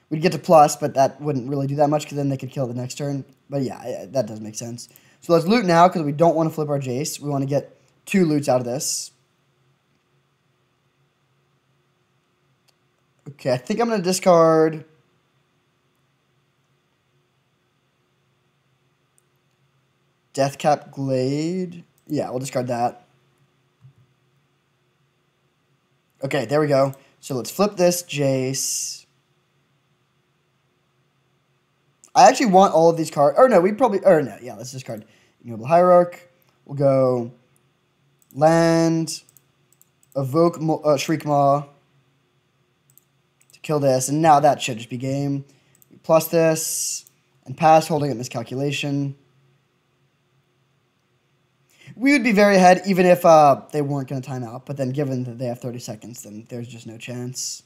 We'd get to plus, but that wouldn't really do that much because then they could kill the next turn. But yeah, that does make sense. So let's loot now because we don't want to flip our Jace. We want to get 2 loots out of this. Okay, I think I'm going to discard Deathcap Glade. Yeah, we'll discard that. Okay, there we go. So let's flip this Jace. I actually want all of these cards. Or no, let's discard Ignoble Hierarch. We'll go land, evoke Shriekmaw to kill this, and now that should just be game. We plus this, and pass, holding up Miscalculation. We would be very ahead even if they weren't going to time out, but then given that they have 30 seconds, then there's just no chance.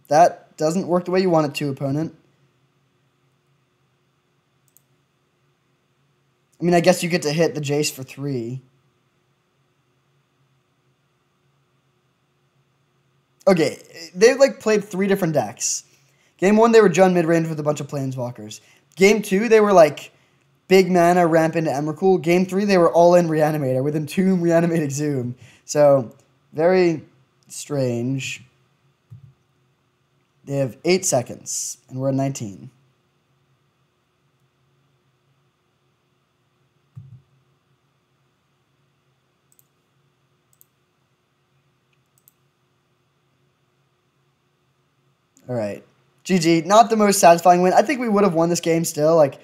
That doesn't work the way you want it to, opponent. I mean, I guess you get to hit the Jace for 3. Okay, they've like played 3 different decks. Game 1, they were Jund mid-range with a bunch of Planeswalkers. Game 2, they were like big mana, ramp into Emrakul. Game 3, they were all in Reanimator with Entomb, Reanimate, Exhume. So, very strange. They have 8 seconds, and we're at 19. All right. GG. Not the most satisfying win. I think we would have won this game still. Like,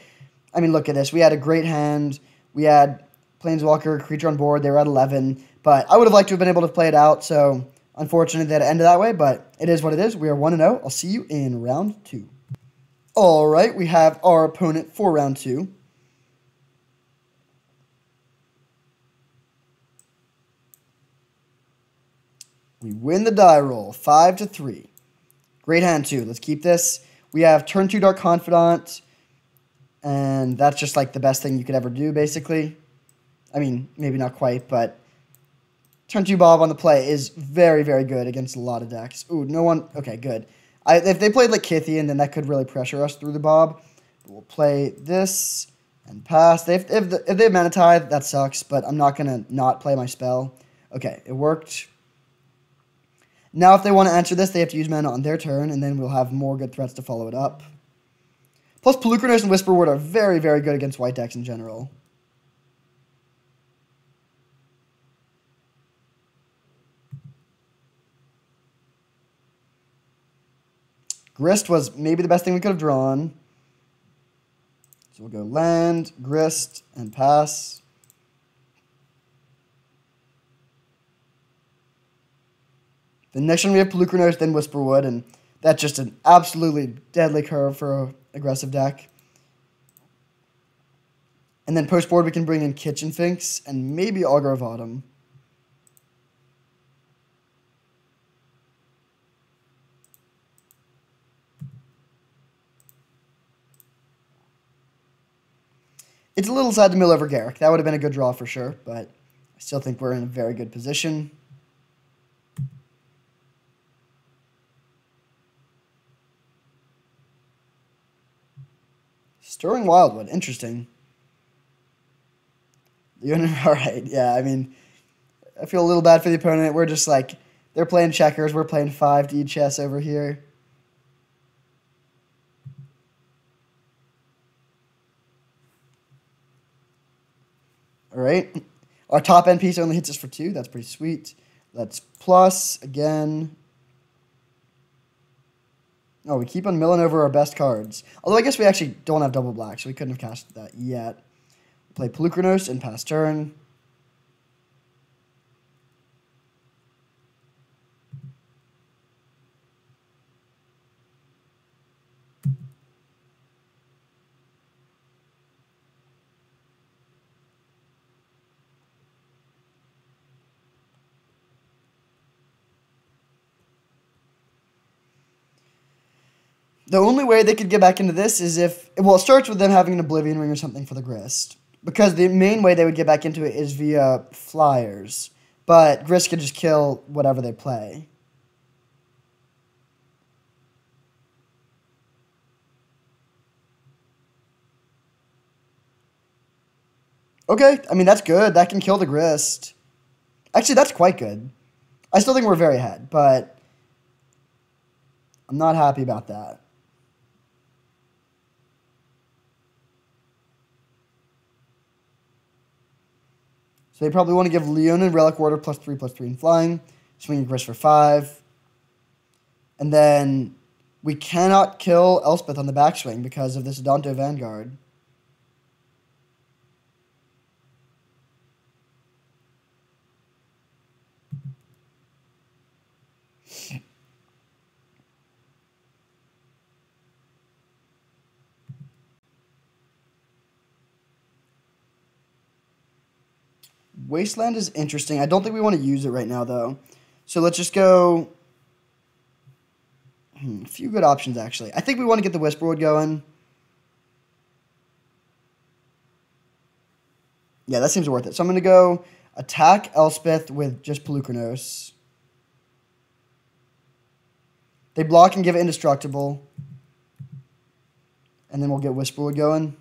I mean, look at this. We had a great hand. We had Planeswalker, creature on board. They were at 11. But I would have liked to have been able to play it out, so unfortunately, that ended that way, but it is what it is. We are 1-0. I'll see you in round 2. All right, we have our opponent for round 2. We win the die roll, 5-3. Great hand, too. Let's keep this. We have turn 2 Dark Confidant, and that's just like the best thing you could ever do, basically. I mean, maybe not quite, but turn 2 Bob on the play is very, very good against a lot of decks. Ooh, no one... Okay, good. If they played like Kithian, then that could really pressure us through the Bob. But we'll play this and pass. If they have Mana Tithe, that sucks, but I'm not going to not play my spell. Okay, it worked. Now, if they want to answer this, they have to use mana on their turn, and then we'll have more good threats to follow it up. Plus, Pelucranos and Whisperword are very, very good against white decks in general. Grist was maybe the best thing we could have drawn. So we'll go land, Grist, and pass. The next one we have Pelucranos, then Whisperwood, and that's just an absolutely deadly curve for an aggressive deck. And then post-board we can bring in Kitchen Finks and maybe Augur of Autumn. It's a little sad to mill over Garrick. That would have been a good draw for sure, but I still think we're in a very good position. Stirring Wildwood, interesting. All right, yeah, I mean, I feel a little bad for the opponent. We're just like, they're playing checkers, we're playing 5D chess over here. All right, our top end piece only hits us for 2. That's pretty sweet. Let's plus again. Oh, we keep on milling over our best cards. Although I guess we actually don't have double black, so we couldn't have cast that yet. Play Pelucranos and pass turn. The only way they could get back into this is if... Well, it starts with them having an Oblivion Ring or something for the Grist. Because the main way they would get back into it is via flyers. But Grist could just kill whatever they play. Okay, I mean, that's good. That can kill the Grist. Actually, that's quite good. I still think we're very ahead, but I'm not happy about that. So they probably want to give Leonin Relic Warder +3/+3 in flying. Swinging Grist for 5. And then we cannot kill Elspeth on the backswing because of this Adonto Vanguard. Wasteland is interesting. I don't think we want to use it right now, though. So let's just go... A few good options, actually. I think we want to get the Whisperwood going. Yeah, that seems worth it. So I'm going to go attack Elspeth with just Pelucranos. They block and give it Indestructible. And then we'll get Whisperwood going.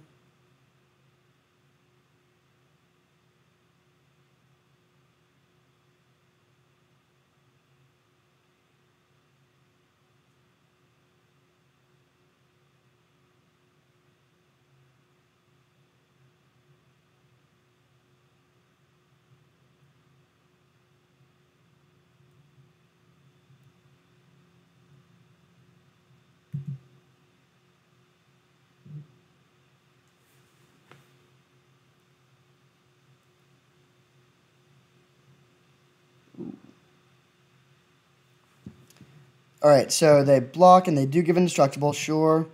All right, so they block and they do give Indestructible, sure.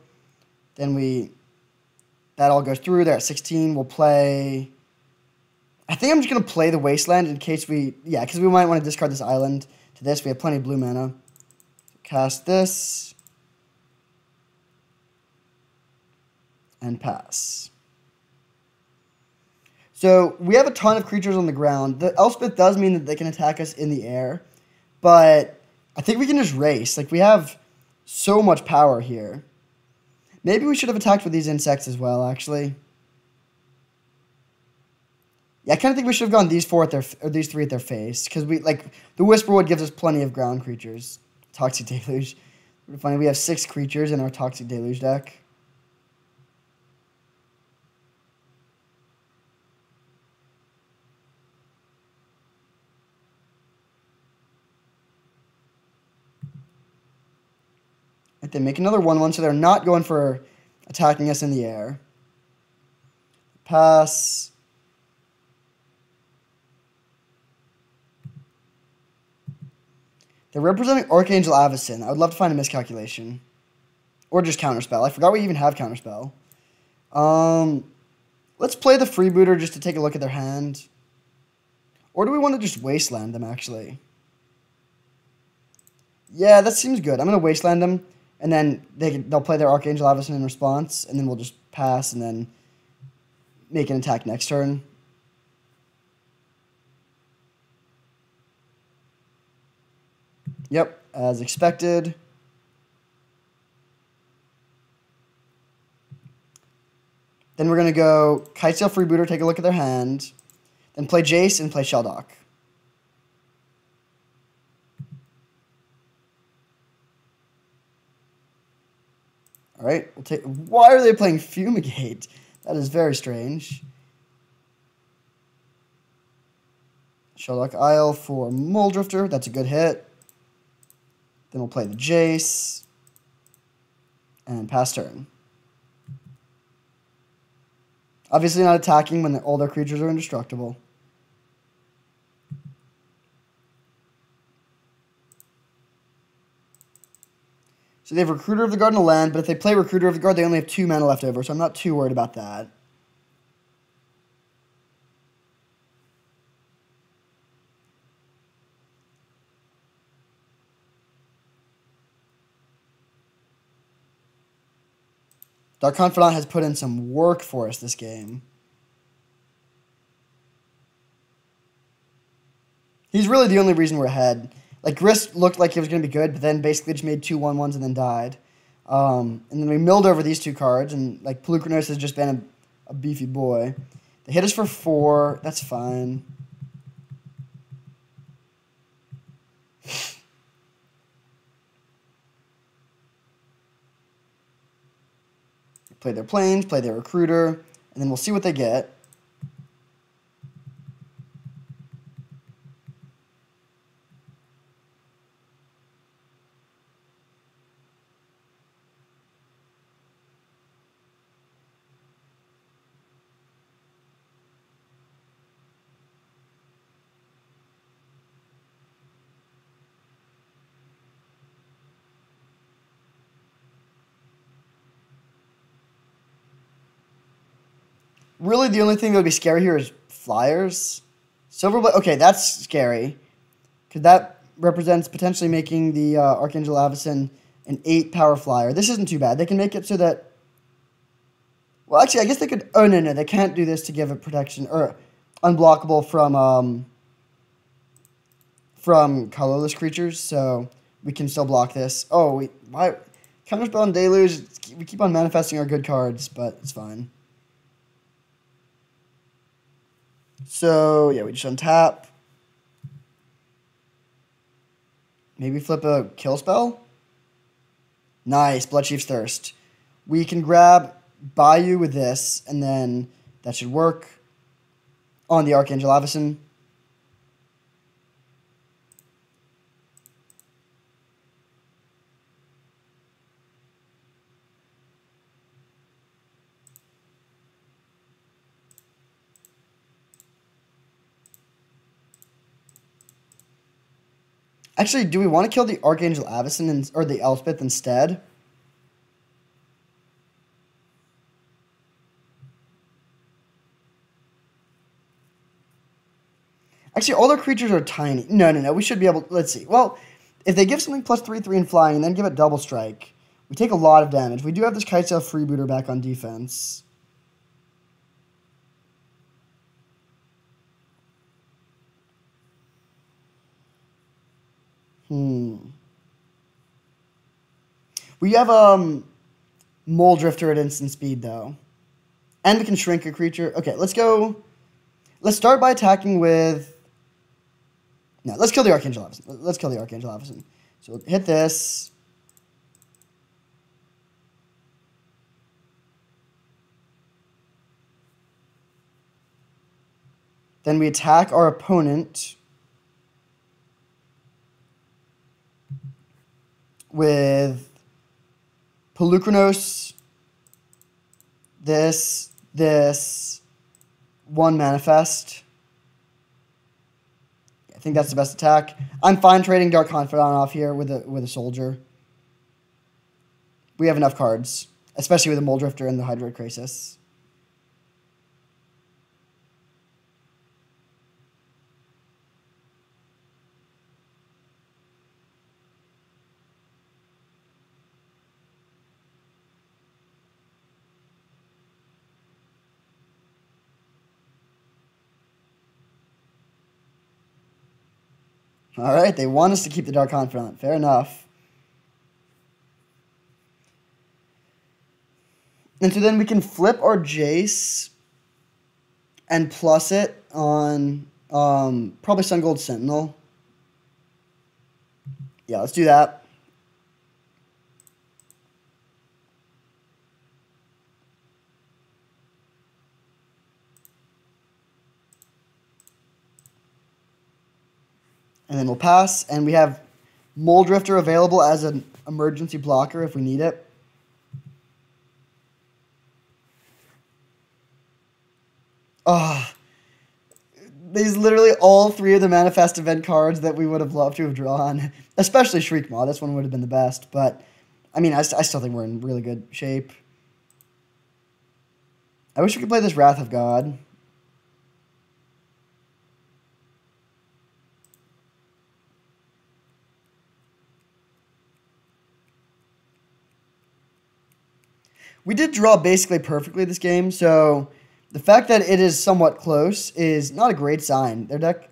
Then that all goes through. They're at 16. We'll play... I think I'm just going to play the Wasteland in case because we might want to discard this island to to this. We have plenty of blue mana. Cast this. And pass. So we have a ton of creatures on the ground. The Elspeth does mean that they can attack us in the air, but I think we can just race. Like, we have so much power here. Maybe we should have attacked with these insects as well, actually. Yeah, I kind of think we should have gone these these three at their face, because the Whisperwood gives us plenty of ground creatures. Toxic Deluge. Funny, we have 6 creatures in our Toxic Deluge deck. They make another 1/1, so they're not going for attacking us in the air. Pass. They're representing Archangel Avacyn. I would love to find a miscalculation. Or just Counterspell. I forgot we even have Counterspell. Let's play the Freebooter just to take a look at their hand. Or do we want to just Wasteland them, actually? Yeah, that seems good. I'm going to Wasteland them. And then they'll play their Archangel Avacyn in response, and then we'll just pass and then make an attack next turn. Yep, as expected. Then we're going to go Kitesail Freebooter, take a look at their hand. Then play Jace and play Sheldock. All right, we'll take. Why are they playing Fumigate? That is very strange. Sheldock Isle for Muldrifter. That's a good hit. Then we'll play the Jace. And pass turn. Obviously not attacking when all their creatures are indestructible. So they have Recruiter of the Guard and a land, but if they play Recruiter of the Guard, they only have 2 mana left over, so I'm not too worried about that. Dark Confidant has put in some work for us this game. He's really the only reason we're ahead. Like, Grist looked like he was going to be good, but then basically just made 2 1/1s and then died. And then we milled over these 2 cards, and, like, Pelucranos has just been a beefy boy. They hit us for 4. That's fine. Play their Plains, play their Recruiter, and then we'll see what they get. Really, the only thing that would be scary here is Flyers. Silverblade, okay, that's scary. Because that represents potentially making the Archangel Avacyn an 8 power Flyer. This isn't too bad. They can make it so that... Well, actually, I guess they could... Oh, no, they can't do this to give it protection, or unblockable from colorless creatures, so we can still block this. Oh, why? Counterspell and Deluge, we keep on manifesting our good cards, but it's fine. So, yeah, we just untap. Maybe flip a kill spell? Nice, Bloodchief's Thirst. We can grab Bayou with this, and then that should work on the Archangel Avacyn. Actually, do we want to kill the Archangel Avacyn or the Elspeth instead? Actually, all their creatures are tiny. No. We should be able... Let's see. Well, if they give something plus 3/3 and flying and then give it double strike, we take a lot of damage. We do have this Kitesail Freebooter back on defense. We have Mole Drifter at instant speed, though. And we can shrink a creature. Okay, let's go... Let's start by attacking with... No, let's kill the Archangel Avison. Let's kill the Archangel Avison. So we'll hit this. Then we attack our opponent with Pelucranos, this, 1 Manifest. I think that's the best attack. I'm fine trading Dark Confidant off here with a Soldier. We have enough cards, especially with the Mole Drifter and the Hydroid Crisis. All right, they want us to keep the Dark Confidant. Fair enough. And so then we can flip our Jace and plus it on probably Sun Gold Sentinel. Yeah, let's do that. And then we'll pass, and we have Mole Drifter available as an emergency blocker if we need it. These literally all 3 of the Manifest event cards that we would have loved to have drawn. Especially Shriekmaw. This one would have been the best. But, I mean, I still think we're in really good shape. I wish we could play this Wrath of God. We did draw basically perfectly this game, so the fact that it is somewhat close is not a great sign. Their deck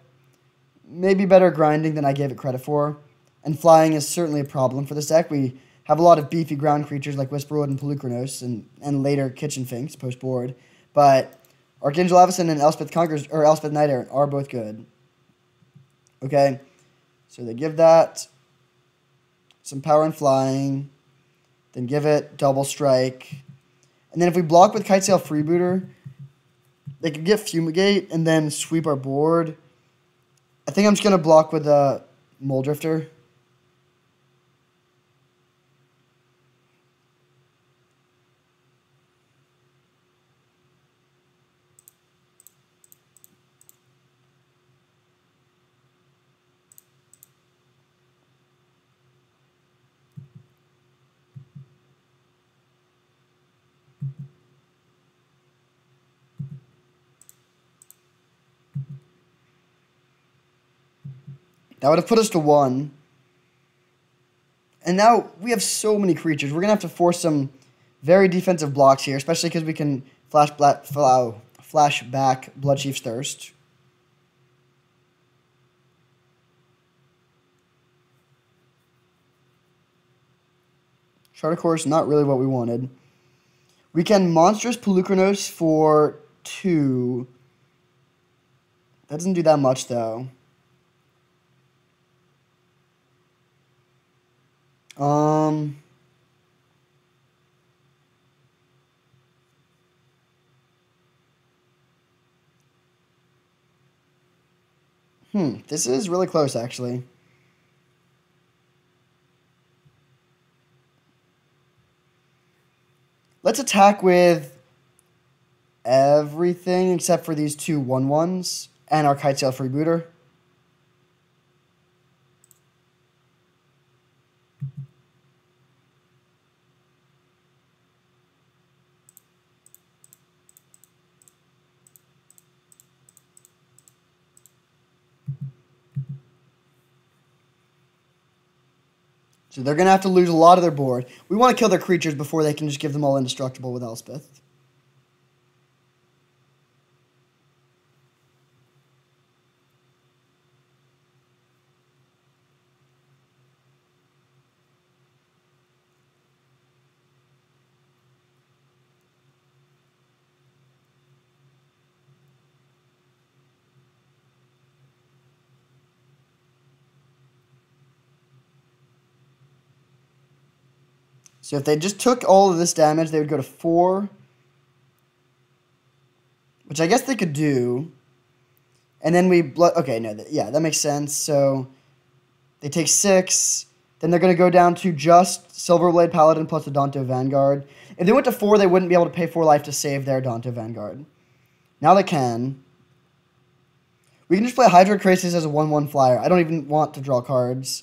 may be better grinding than I gave it credit for, and flying is certainly a problem for this deck. We have a lot of beefy ground creatures like Whisperwood and Pelucranos, and later Kitchen Finks post-board, but Archangel Avison and Elspeth Knight Errant are both good. Okay, so they give that some power and flying, then give it double strike. And then if we block with Kitesail Freebooter, they can get Fumigate and then sweep our board. I think I'm just going to block with a Mole Drifter. That would have put us to 1. And now we have so many creatures. We're going to have to force some very defensive blocks here, especially because we can flash back Bloodchief's Thirst. Chart of Course, not really what we wanted. We can Monstrous Pelucranos for 2. That doesn't do that much, though. This is really close, actually. Let's attack with everything except for these 2 1/1s and our Kitesail Freebooter. So they're going to have to lose a lot of their board. We want to kill their creatures before they can just give them all indestructible with Elspeth. So if they just took all of this damage, they would go to 4. Which I guess they could do. And then we... Okay, no. Yeah, that makes sense. So they take 6. Then they're going to go down to just Silverblade Paladin plus the Danto Vanguard. If they went to 4, they wouldn't be able to pay 4 life to save their Danto Vanguard. Now they can. We can just play Hydroid Krasis as a 1/1 flyer. I don't even want to draw cards.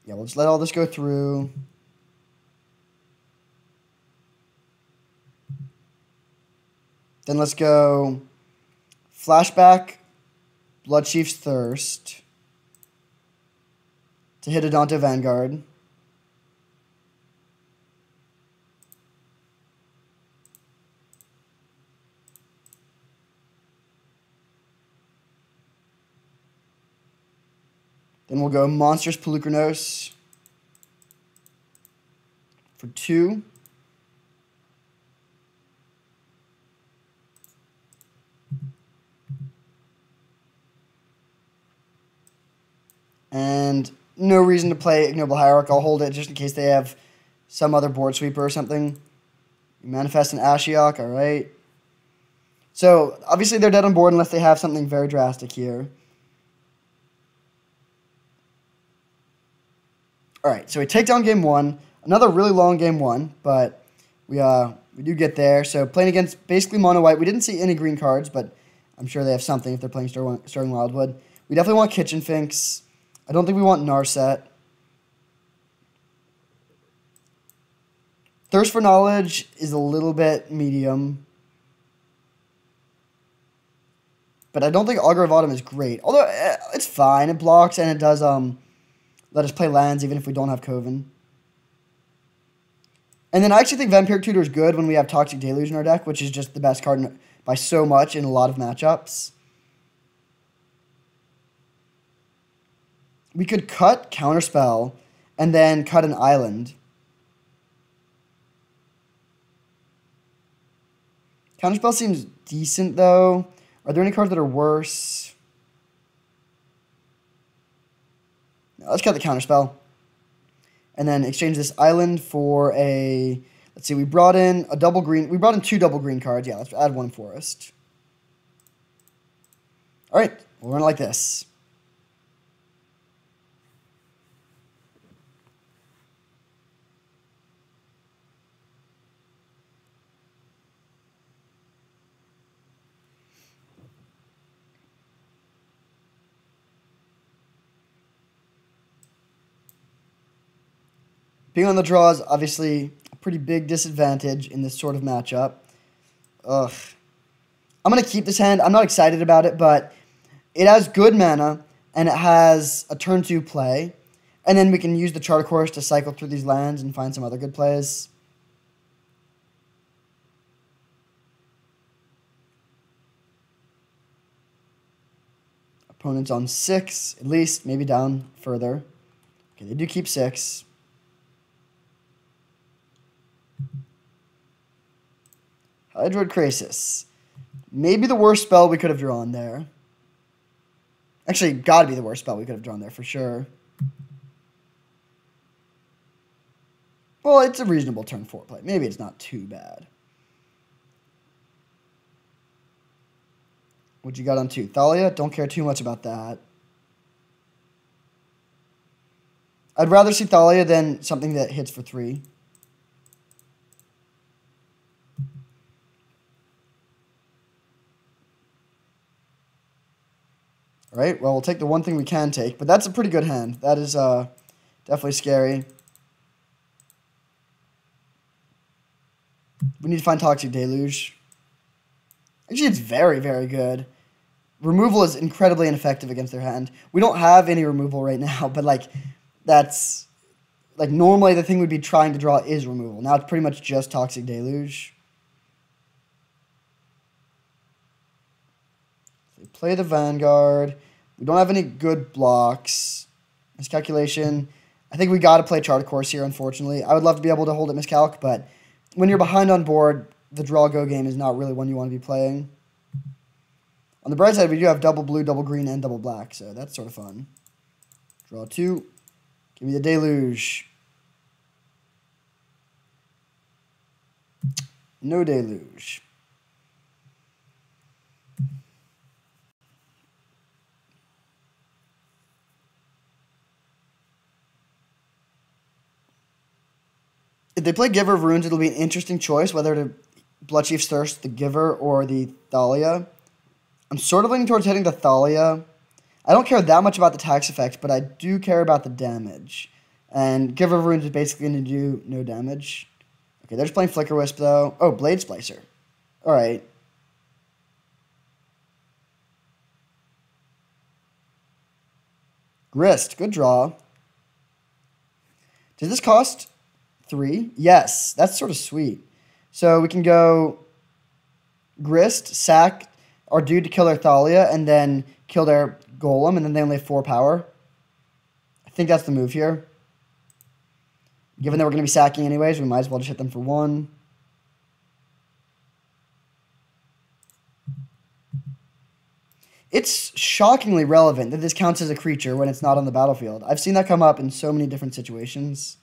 Yeah, we'll just let all this go through. Then let's go Flashback, Bloodchief's Thirst to hit a Danto Vanguard. Then we'll go Monstrous Pelucranos for 2. And no reason to play Ignoble Hierarch. I'll hold it just in case they have some other board sweeper or something. Manifest an Ashiok, alright. So, obviously they're dead on board unless they have something very drastic here. Alright, so we take down game 1. Another really long game 1, but we do get there. So, playing against basically mono white. We didn't see any green cards, but I'm sure they have something if they're playing Sterling Wildwood. We definitely want Kitchen Finks. I don't think we want Narset. Thirst for Knowledge is a little bit medium. But I don't think Augur of Autumn is great. Although, it's fine. It blocks, and it does let us play lands even if we don't have Coven. And then I actually think Vampiric Tutor is good when we have Toxic Deluge in our deck, which is just the best card by so much in a lot of matchups. We could cut Counterspell and then cut an island. Counterspell seems decent, though. Are there any cards that are worse? No, let's cut the Counterspell. And then exchange this island for a... Let's see, we brought in a double green. We brought in 2 double green cards. Yeah, let's add 1 forest. All right, we'll run it like this. Being on the draw is obviously a pretty big disadvantage in this sort of matchup. Ugh. I'm going to keep this hand. I'm not excited about it, but it has good mana, and it has a turn 2 play. And then we can use the Charter Course to cycle through these lands and find some other good plays. Opponent's on 6, at least, maybe down further. Okay, they do keep 6. Hydroid Krasis. Maybe the worst spell we could have drawn there. Actually, gotta be the worst spell we could have drawn there for sure. Well, it's a reasonable turn 4 play. Maybe it's not too bad. What you got on 2? Thalia? Don't care too much about that. I'd rather see Thalia than something that hits for 3. All right, well, we'll take the one thing we can take, but that's a pretty good hand. That is definitely scary. We need to find Toxic Deluge. Actually, it's very, very good. removal is incredibly ineffective against their hand. We don't have any removal right now, but like that's like normally the thing we'd be trying to draw is removal. Now it's pretty much just Toxic Deluge. They play the Vanguard. We don't have any good blocks. Miscalculation. I think we got to play Chart Course here, unfortunately. I would love to be able to hold it miscalc, but when you're behind on board, the draw go game is not really one you want to be playing. On the bright side, we do have double blue, double green, and double black, so that's sort of fun. Draw 2. Give me the Deluge. No Deluge. If they play Giver of Runes, it'll be an interesting choice whether to Bloodchief's Thirst the Giver or the Thalia. I'm sort of leaning towards hitting the Thalia. I don't care that much about the tax effect, but I do care about the damage. And Giver of Runes is basically going to do no damage. Okay, they're just playing Flicker Wisp, though. Oh, Blade Splicer. All right. Grist, good draw. Does this cost 3? Yes, that's sort of sweet. So we can go Grist, sack our dude to kill their Thalia, and then kill their Golem, and then they only have 4 power. I think that's the move here. Given that we're going to be sacking anyways, we might as well just hit them for 1. It's shockingly relevant that this counts as a creature when it's not on the battlefield. I've seen that come up in so many different situations.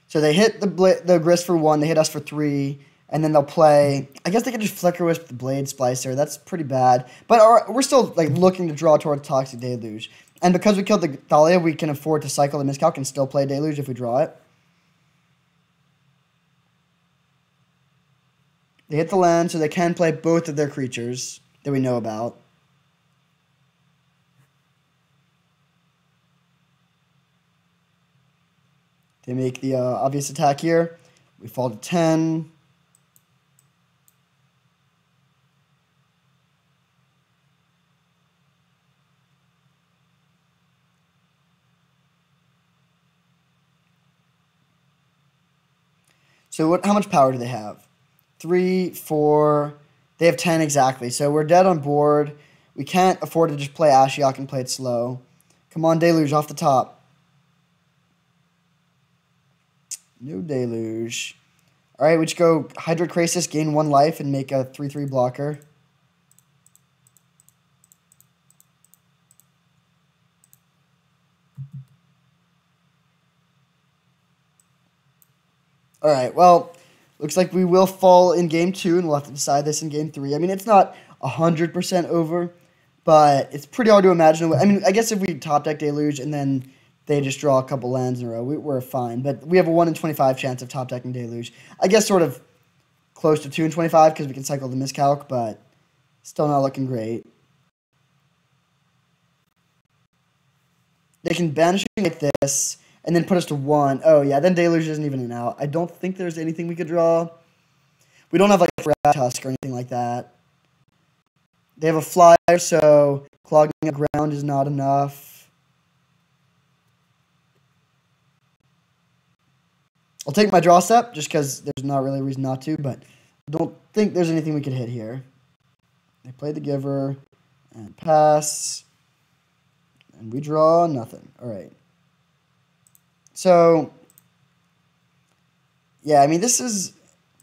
So they hit the Grist for 1, they hit us for 3, and then they'll play... I guess they could just Flicker Wisp the Blade Splicer. That's pretty bad. But we're still like looking to draw towards Toxic Deluge. And because we killed the Thalia, we can afford to cycle the Miscalc and still play Deluge if we draw it. They hit the land, so they can play both of their creatures that we know about. They make the obvious attack here. We fall to 10. So how much power do they have? 3, 4. They have 10 exactly. So we're dead on board. We can't afford to just play Ashiok and play it slow. Come on, Deluge off the top. No Deluge. All right, we just go Hydrocrisis, gain 1 life, and make a 3/3 blocker. All right, well, looks like we will fall in game 2, and we'll have to decide this in game 3. I mean, it's not 100% over, but it's pretty hard to imagine. I mean, I guess if we top deck Deluge and then they just draw a couple lands in a row, we're fine. But we have a 1 in 25 chance of top decking Deluge. I guess sort of close to 2 in 25 because we can cycle the Miscalc, but still not looking great. They can banish like this and then put us to 1. Oh, yeah, then Deluge isn't even an out. I don't think there's anything we could draw. We don't have, like, Rat Tusk or anything like that. They have a flyer, so clogging up ground is not enough. I'll take my draw step just because there's not really a reason not to, but I don't think there's anything we could hit here. They play the Giver and pass, and we draw nothing. All right. So, yeah, I mean, this is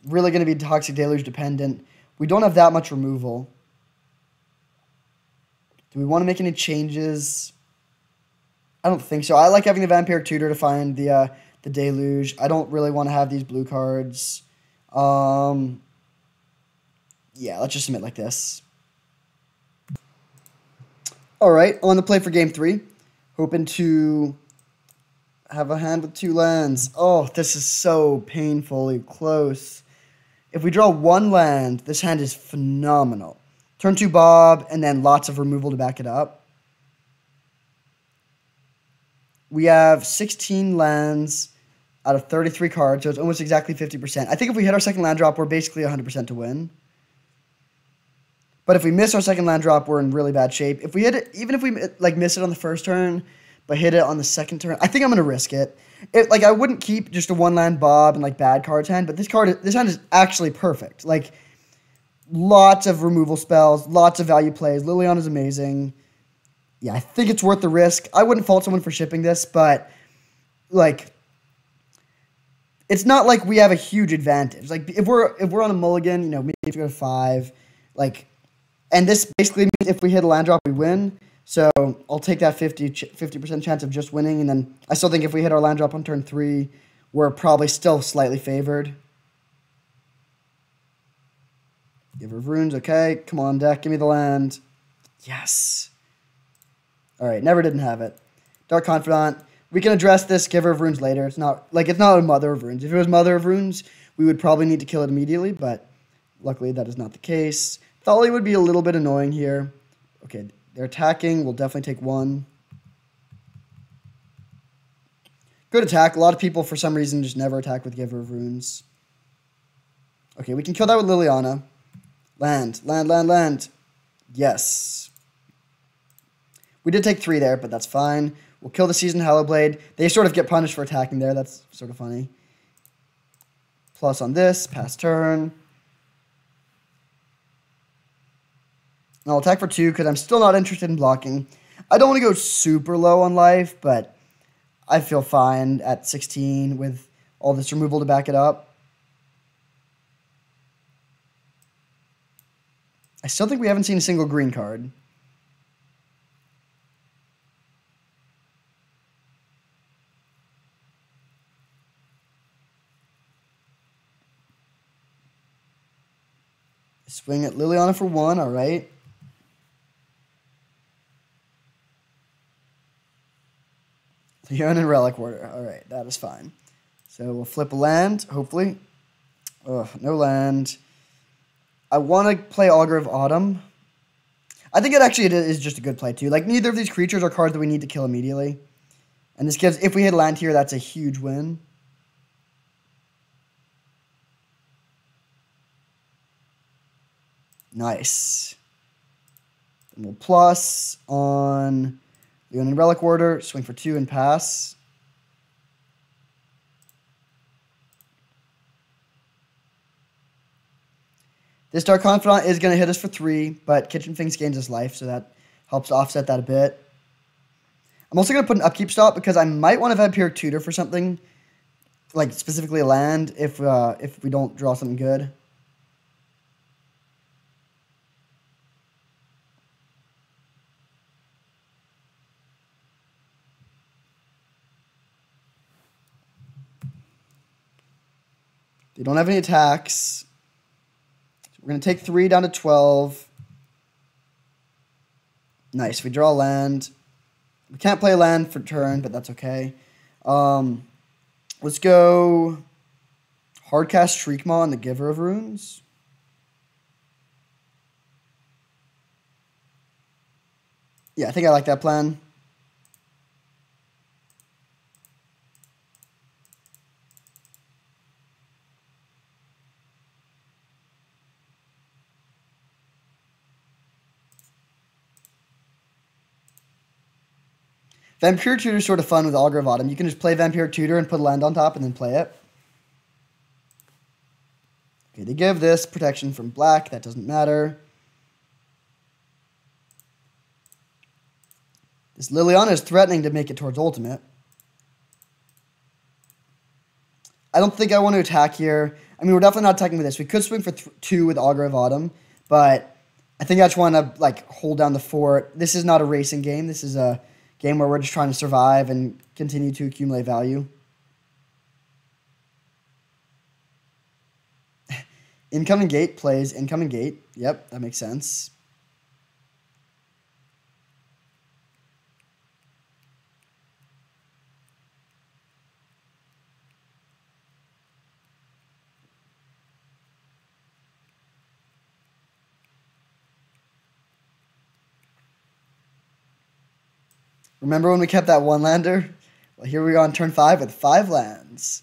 really going to be Toxic Deluge dependent. We don't have that much removal. Do we want to make any changes? I don't think so. I like having the Vampiric Tutor to find the Deluge. I don't really want to have these blue cards. Yeah, let's just submit like this. All right, on the play for game 3. Hoping to have a hand with 2 lands. Oh, this is so painfully close. If we draw 1 land, this hand is phenomenal. Turn 2 Bob, and then lots of removal to back it up. We have 16 lands out of 33 cards, so it's almost exactly 50%. I think if we hit our second land drop, we're basically 100% to win. But if we miss our second land drop, we're in really bad shape. If we hit it, even if we miss it on the first turn, but hit it on the second turn, I think I'm gonna risk it. I wouldn't keep just a 1 land Bob and bad cards hand, but this hand is actually perfect. Lots of removal spells, lots of value plays. Liliana is amazing. Yeah, I think it's worth the risk. I wouldn't fault someone for shipping this, but it's not like we have a huge advantage. If we're on a mulligan, maybe if we go to 5, and this basically means if we hit a land drop, we win. So I'll take that 50% chance of just winning, and then I still think if we hit our land drop on turn 3, we're probably still slightly favored. Giver of Runes, okay. Come on, deck, give me the land. Yes. All right, never didn't have it. Dark Confidant. We can address this Giver of Runes later. It's not a Mother of Runes. If it was Mother of Runes, we would probably need to kill it immediately, but luckily that is not the case. Thali would be a little bit annoying here. Okay, they're attacking. We'll definitely take 1. Good attack. A lot of people, for some reason, just never attack with Giver of Runes. Okay, we can kill that with Liliana. Land, land, land, land. Yes. We did take 3 there, but that's fine. We'll kill the Seasoned Hallowblade. They sort of get punished for attacking there. That's sort of funny. Plus on this, pass turn. And I'll attack for 2 because I'm still not interested in blocking. I don't want to go super low on life, but I feel fine at 16 with all this removal to back it up. I still think we haven't seen a single green card. Swing at Liliana for 1, all right. Leon and Relic Warder. All right, that is fine. So we'll flip a land, hopefully. Ugh, no land. I want to play Augur of Autumn. I think it is just a good play, too. Neither of these creatures are cards that we need to kill immediately. And this gives, if we hit land here, that's a huge win. Nice. Then we'll plus on Leon and Relic Warder, swing for 2 and pass. This Dark Confidant is going to hit us for 3, but Kitchen Finks gains us life, so that helps offset that a bit. I'm also going to put an upkeep stop because I might want to Vampiric Tutor for something, specifically a land, if we don't draw something good. They don't have any attacks. So we're going to take 3 down to 12. Nice. We draw a land. We can't play a land for turn, but that's okay. Let's go Hardcast Shriekmaw on the Giver of Runes. Yeah, I think I like that plan. Vampiric Tutor is sort of fun with Augur of Autumn. You can just play Vampiric Tutor and put a land on top and then play it. Okay, they give this protection from black. That doesn't matter. This Liliana is threatening to make it towards ultimate. I don't think I want to attack here. I mean, we're definitely not attacking with this. We could swing for 2 with Augur of Autumn, but I think I just want to hold down the fort. This is not a racing game. This is a game where we're just trying to survive and continue to accumulate value. Incoming Gate plays Incoming Gate. Yep, that makes sense. Remember when we kept that one lander? Well, here we are on turn 5 with 5 lands.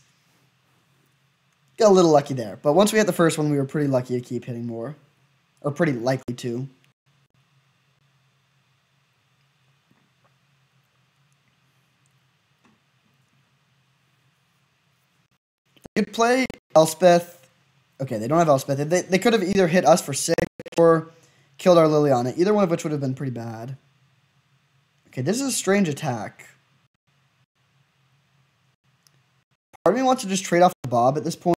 Got a little lucky there. But once we hit the first one, we were pretty lucky to keep hitting more. Or pretty likely to. You could play Elspeth. Okay, they don't have Elspeth. They could have either hit us for 6 or killed our Liliana. Either one of which would have been pretty bad. Okay, this is a strange attack. Part of me wants to just trade off the Bob at this point.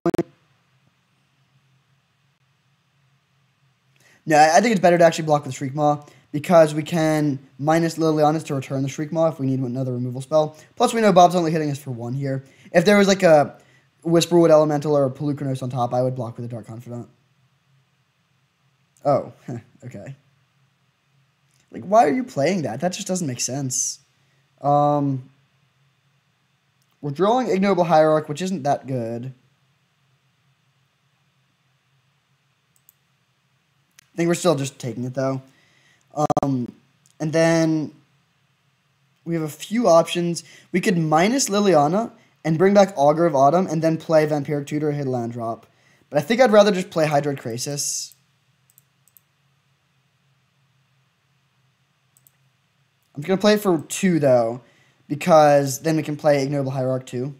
No, I think it's better to actually block with Shriekmaw because we can minus Liliana's to return the Shriekmaw if we need another removal spell. Plus, we know Bob's only hitting us for 1 here. If there was like a Whisperwood Elemental or a Pelucranos on top, I would block with a Dark Confidant. Oh, okay. Like, why are you playing that? That just doesn't make sense. We're drawing Ignoble Hierarch, which isn't that good. I think we're still just taking it, though. And then we have a few options. We could minus Liliana and bring back Augur of Autumn and then play Vampiric Tutor and hit a land drop. But I think I'd rather just play Hydroid Krasis. I'm going to play it for 2, though, because then we can play Ignoble Hierarch, too.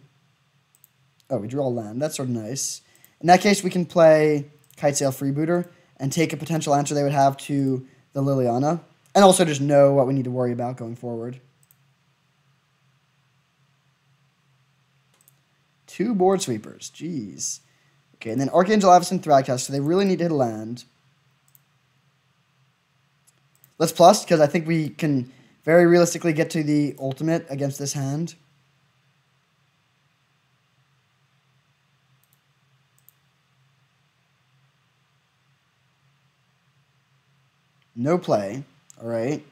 Oh, we draw a land. That's sort of nice. In that case, we can play Kitesail Freebooter and take a potential answer they would have to the Liliana, and also just know what we need to worry about going forward. 2 board sweepers. Jeez. Okay, and then Archangel Avacyn Thragtusk, so they really need to hit a land. Let's plus, because I think we can very realistically get to the ultimate against this hand. No play. All right.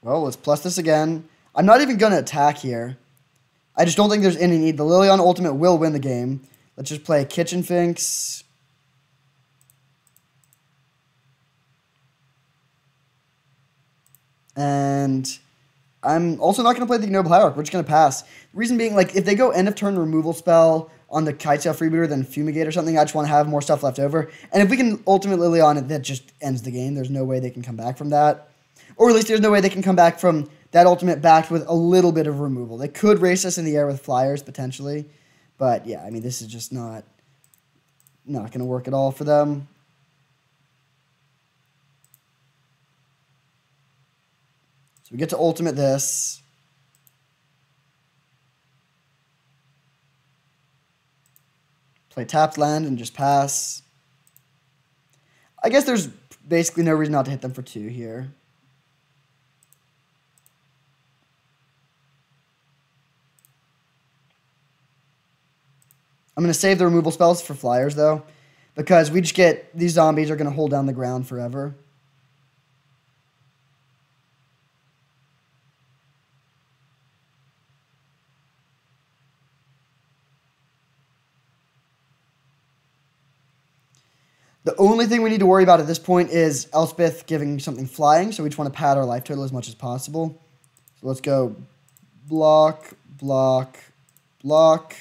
Well, let's plus this again. I'm not even going to attack here. I just don't think there's any need. The Liliana ultimate will win the game. Let's just play Kitchen Finks. And I'm also not going to play the Ignoble Hierarch. We're just going to pass. The reason being, like, if they go end of turn removal spell on the Kitesail Freebooter, then Fumigate or something, I just want to have more stuff left over. And if we can ultimate Liliana, that just ends the game. There's no way they can come back from that. Or at least there's no way they can come back from that ultimate backed with a little bit of removal. They could race us in the air with flyers, potentially. But, yeah, I mean, this is just not going to work at all for them. So we get to ultimate this. Play tapped land and just pass. I guess there's basically no reason not to hit them for 2 here. I'm going to save the removal spells for flyers, though, because we just get... These zombies are going to hold down the ground forever. The only thing we need to worry about at this point is Elspeth giving something flying, so we just want to pad our life total as much as possible. So let's go block, block, block.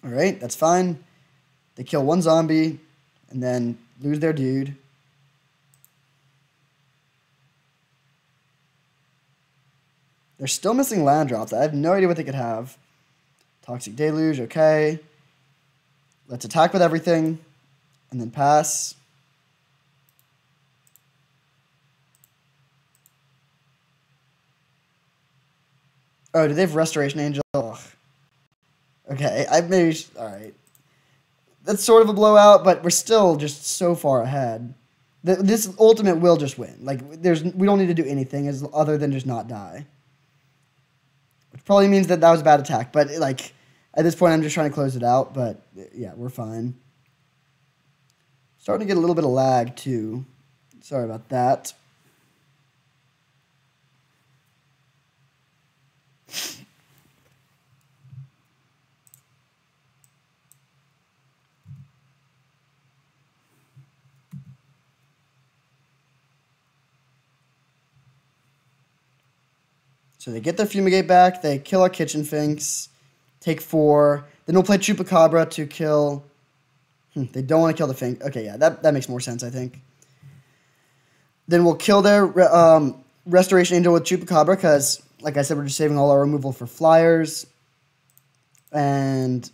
All right, that's fine. They kill 1 zombie and then lose their dude. They're still missing land drops. I have no idea what they could have. Toxic Deluge, okay. Let's attack with everything and then pass. Oh, do they have Restoration Angel? Ugh. Okay, all right. That's sort of a blowout, but we're still just so far ahead. This ultimate will just win. Like, we don't need to do anything other than just not die. Which probably means that was a bad attack, but, like, at this point I'm just trying to close it out, but, yeah, we're fine. Starting to get a little bit of lag, too. Sorry about that. So they get their Fumigate back. They kill our Kitchen Finks. Take 4. Then we'll play Chupacabra to kill... they don't want to kill the Fink. Okay, yeah, that makes more sense, I think. Then we'll kill their Restoration Angel with Chupacabra because, like I said, we're just saving all our removal for flyers. And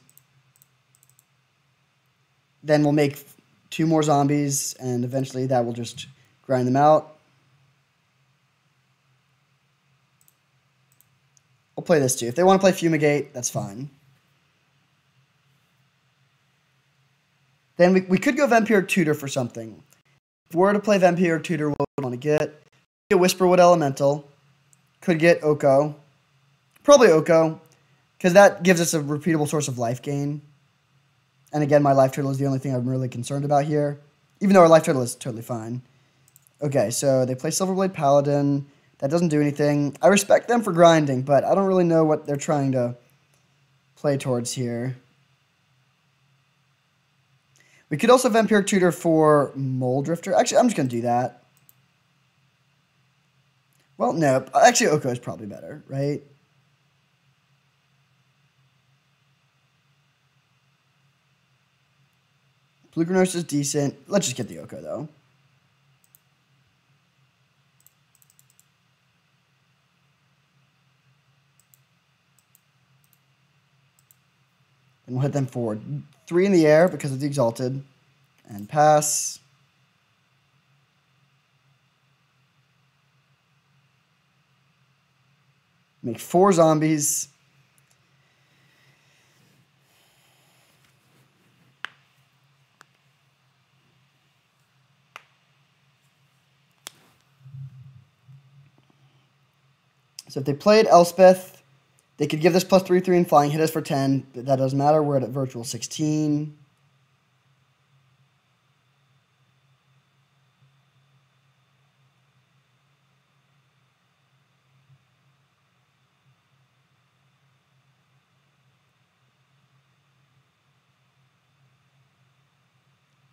then we'll make 2 more zombies, and eventually that will just grind them out. We'll play this too. If they want to play Fumigate, that's fine. Then we could go Vampiric Tutor for something. If we were to play Vampiric Tutor, what would we want to get? Get Whisperwood Elemental. Could get Oko. Probably Oko, because that gives us a repeatable source of life gain. And again, my life total is the only thing I'm really concerned about here, even though our life total is totally fine. Okay, so they play Silverblade Paladin. That doesn't do anything. I respect them for grinding, but I don't really know what they're trying to play towards here. We could also Vampiric Tutor for Mole Drifter. Actually, I'm just going to do that. Well, no. Actually, Oko is probably better, right? Blue Granos is decent. Let's just get the Oko, though. And we'll hit them forward. 3 in the air because of the Exalted. And pass. Make 4 zombies. So if they played Elspeth, they could give this plus 3/3 and flying, hit us for 10. But that doesn't matter. We're at virtual 16.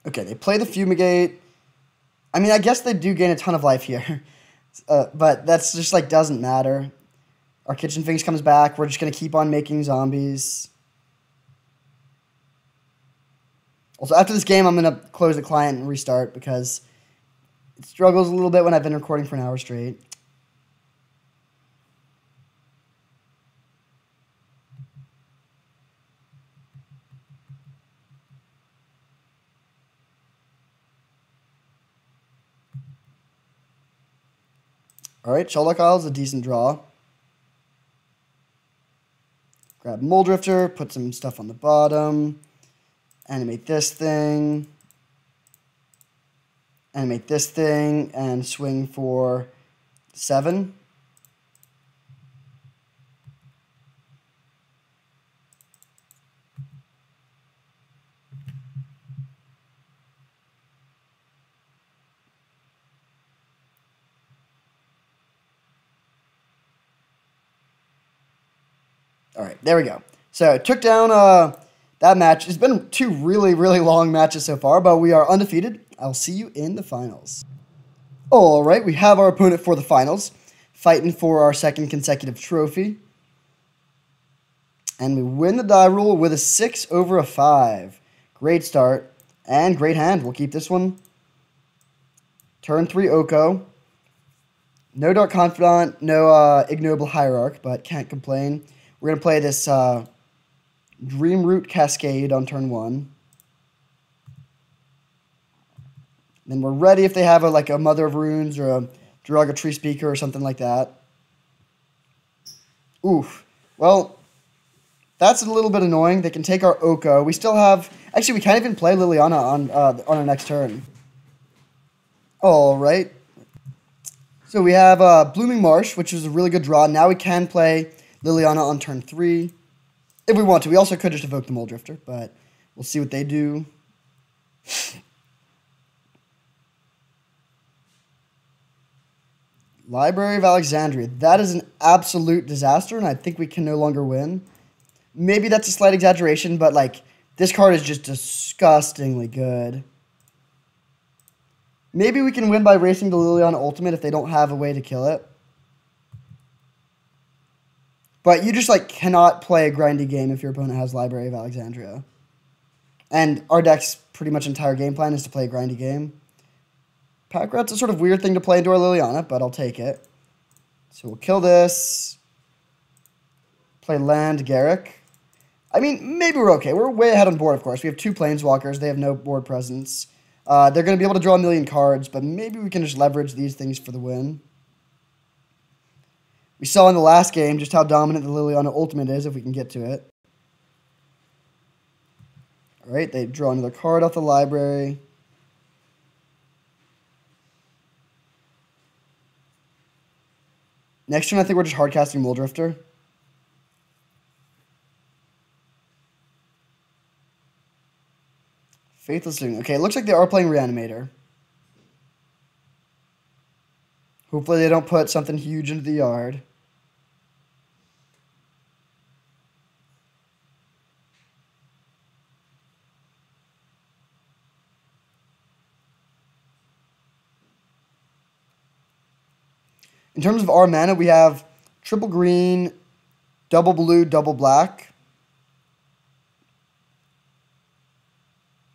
Okay, they play the Fumigate. I mean, I guess they do gain a ton of life here. But that's just, like, doesn't matter. Our Kitchen Finks comes back. We're just going to keep on making zombies. Also, after this game, I'm going to close the client and restart because it struggles a little bit when I've been recording for an hour straight. All right, Sheldock Isle is a decent draw. Grab Mole Drifter, put some stuff on the bottom. Animate this thing. Animate this thing, and swing for 7. All right, there we go. So took down that match. It's been 2 really, really long matches so far, but we are undefeated. I'll see you in the finals. All right, we have our opponent for the finals, fighting for our 2nd consecutive trophy. And we win the die roll with a 6 over a 5. Great start and great hand. We'll keep this one. Turn 3 Oko. No Dark Confidant, no Ignoble Hierarch, but can't complain. We're going to play this Dream Root Cascade on turn 1. Then we're ready if they have a Mother of Runes or a Draga Tree Speaker or something like that. Oof. Well, that's a little bit annoying. They can take our Oko. We still have... Actually, we can't even play Liliana on our next turn. All right. So we have Blooming Marsh, which is a really good draw. Now we can play Liliana on turn 3. If we want to. We also could just evoke the Mole Drifter, but we'll see what they do. Library of Alexandria. That is an absolute disaster, and I think we can no longer win. Maybe that's a slight exaggeration, but, like, this card is just disgustingly good. Maybe we can win by racing the Liliana Ultimate if they don't have a way to kill it. But you just, like, cannot play a grindy game if your opponent has Library of Alexandria. And our deck's pretty much entire game plan is to play a grindy game. Pack Rat's a sort of weird thing to play into our Liliana, but I'll take it. So we'll kill this. Play land Garrick. I mean, maybe we're okay. We're way ahead on board, of course. We have 2 Planeswalkers. They have no board presence. They're going to be able to draw a million cards, but maybe we can just leverage these things for the win. We saw in the last game just how dominant the Liliana Ultimate is if we can get to it. Alright, they draw another card off the library. Next turn, I think we're just hardcasting Muldrifter. Faithless Student. Okay, it looks like they are playing Reanimator. Hopefully they don't put something huge into the yard. In terms of our mana, we have triple green, double blue, double black.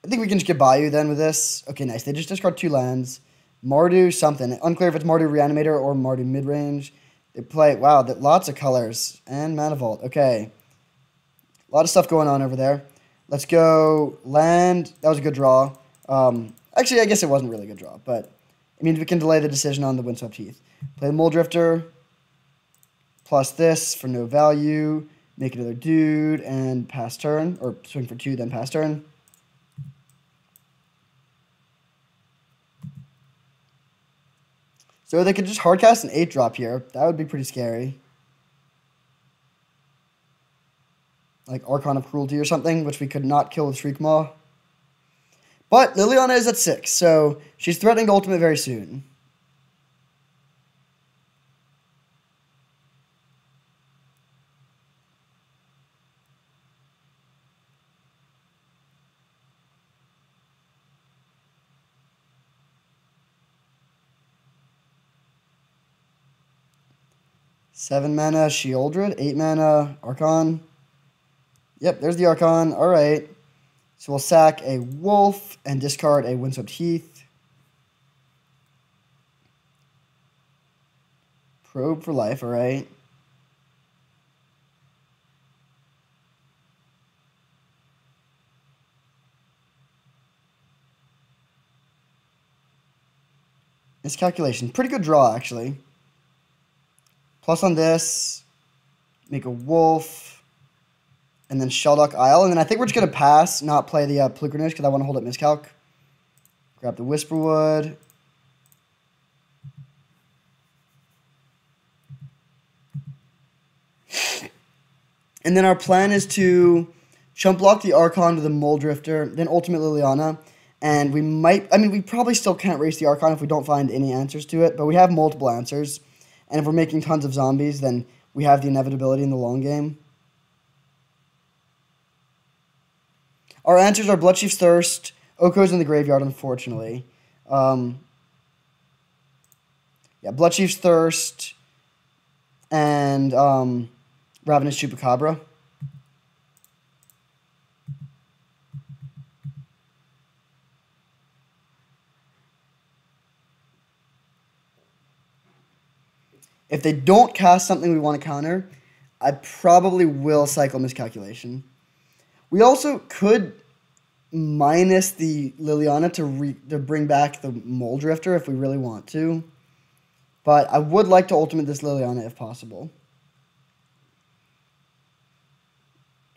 I think we can just get Bayou then with this. Okay, nice. They just discard 2 lands. Mardu something. Unclear if it's Mardu Reanimator or Mardu midrange. They play, wow, lots of colors. And Mana Vault. Okay. A lot of stuff going on over there. Let's go land. That was a good draw. Actually, I guess it wasn't really a good draw, but it means we can delay the decision on the Windswept Heath. Play the Muldrifter. Plus this for no value. Make another dude and pass turn. Or swing for 2, then pass turn. So they could just hardcast an 8-drop here. That would be pretty scary. Like Archon of Cruelty or something, which we could not kill with Shriekmaw. But Liliana is at 6, so she's threatening to ultimate very soon. Seven mana, Sheoldred. 8 mana, Archon. Yep, there's the Archon. All right. So we'll sack a Wolf and discard a Windswept Heath. Probe for life, all right. Miscalculation. Pretty good draw, actually. Plus on this, make a Wolf, and then Sheldock Isle. And then I think we're just going to pass, not play the Plukernish because I want to hold up Miscalc. Grab the Whisperwood. And then our plan is to chump block the Archon to the Muldrifter, then Ultimate Liliana. And we might, I mean, we probably still can't race the Archon if we don't find any answers to it, but we have multiple answers. And if we're making tons of zombies, then we have the inevitability in the long game. Our answers are Bloodchief's Thirst, Oko's in the graveyard, unfortunately. Yeah, Bloodchief's Thirst, and Ravenous Chupacabra. If they don't cast something we want to counter, I probably will cycle Miscalculation. We also could minus the Liliana to bring back the Muldrifter if we really want to. But I would like to ultimate this Liliana if possible.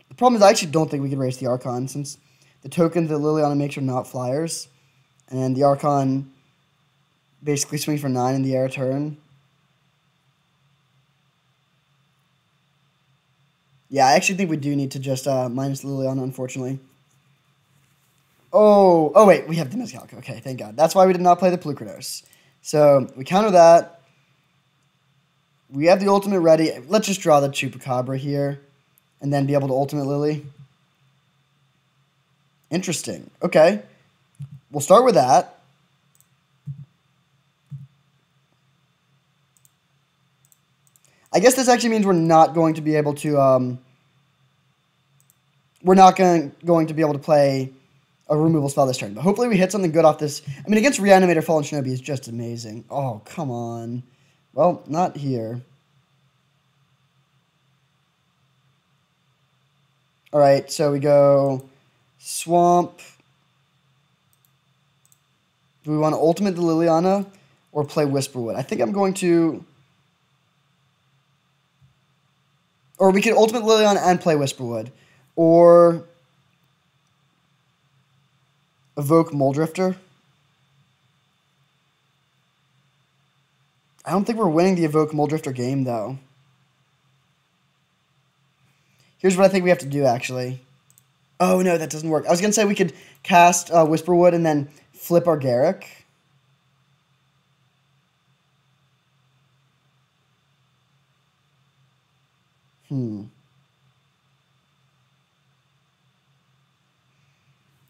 The problem is I actually don't think we could race the Archon since the tokens that Liliana makes are not flyers. And the Archon basically swings for 9 in the air turn. Yeah, I actually think we do need to just minus Liliana, unfortunately. Oh, wait, we have the Miscalc. Okay, thank God. That's why we did not play the Plukernos. So we counter that. We have the ultimate ready. Let's just draw the Chupacabra here and then be able to ultimate Lily. Interesting. Okay. We'll start with that. I guess this actually means we're not going to be able to, we're not going to be able to play a removal spell this turn. But hopefully we hit something good off this. I mean, against Reanimator, Fallen Shinobi is just amazing. Oh, come on. Well, not here. All right, so we go Swamp. Do we want to ultimate the Liliana or play Whisperwood? I think I'm going to... Or we could ultimate Liliana and play Whisperwood. Or evoke Moldrifter. I don't think we're winning the evoke Moldrifter game, though. Here's what I think we have to do, actually. Oh, no, that doesn't work. I was going to say we could cast Whisperwood and then flip our Garruk.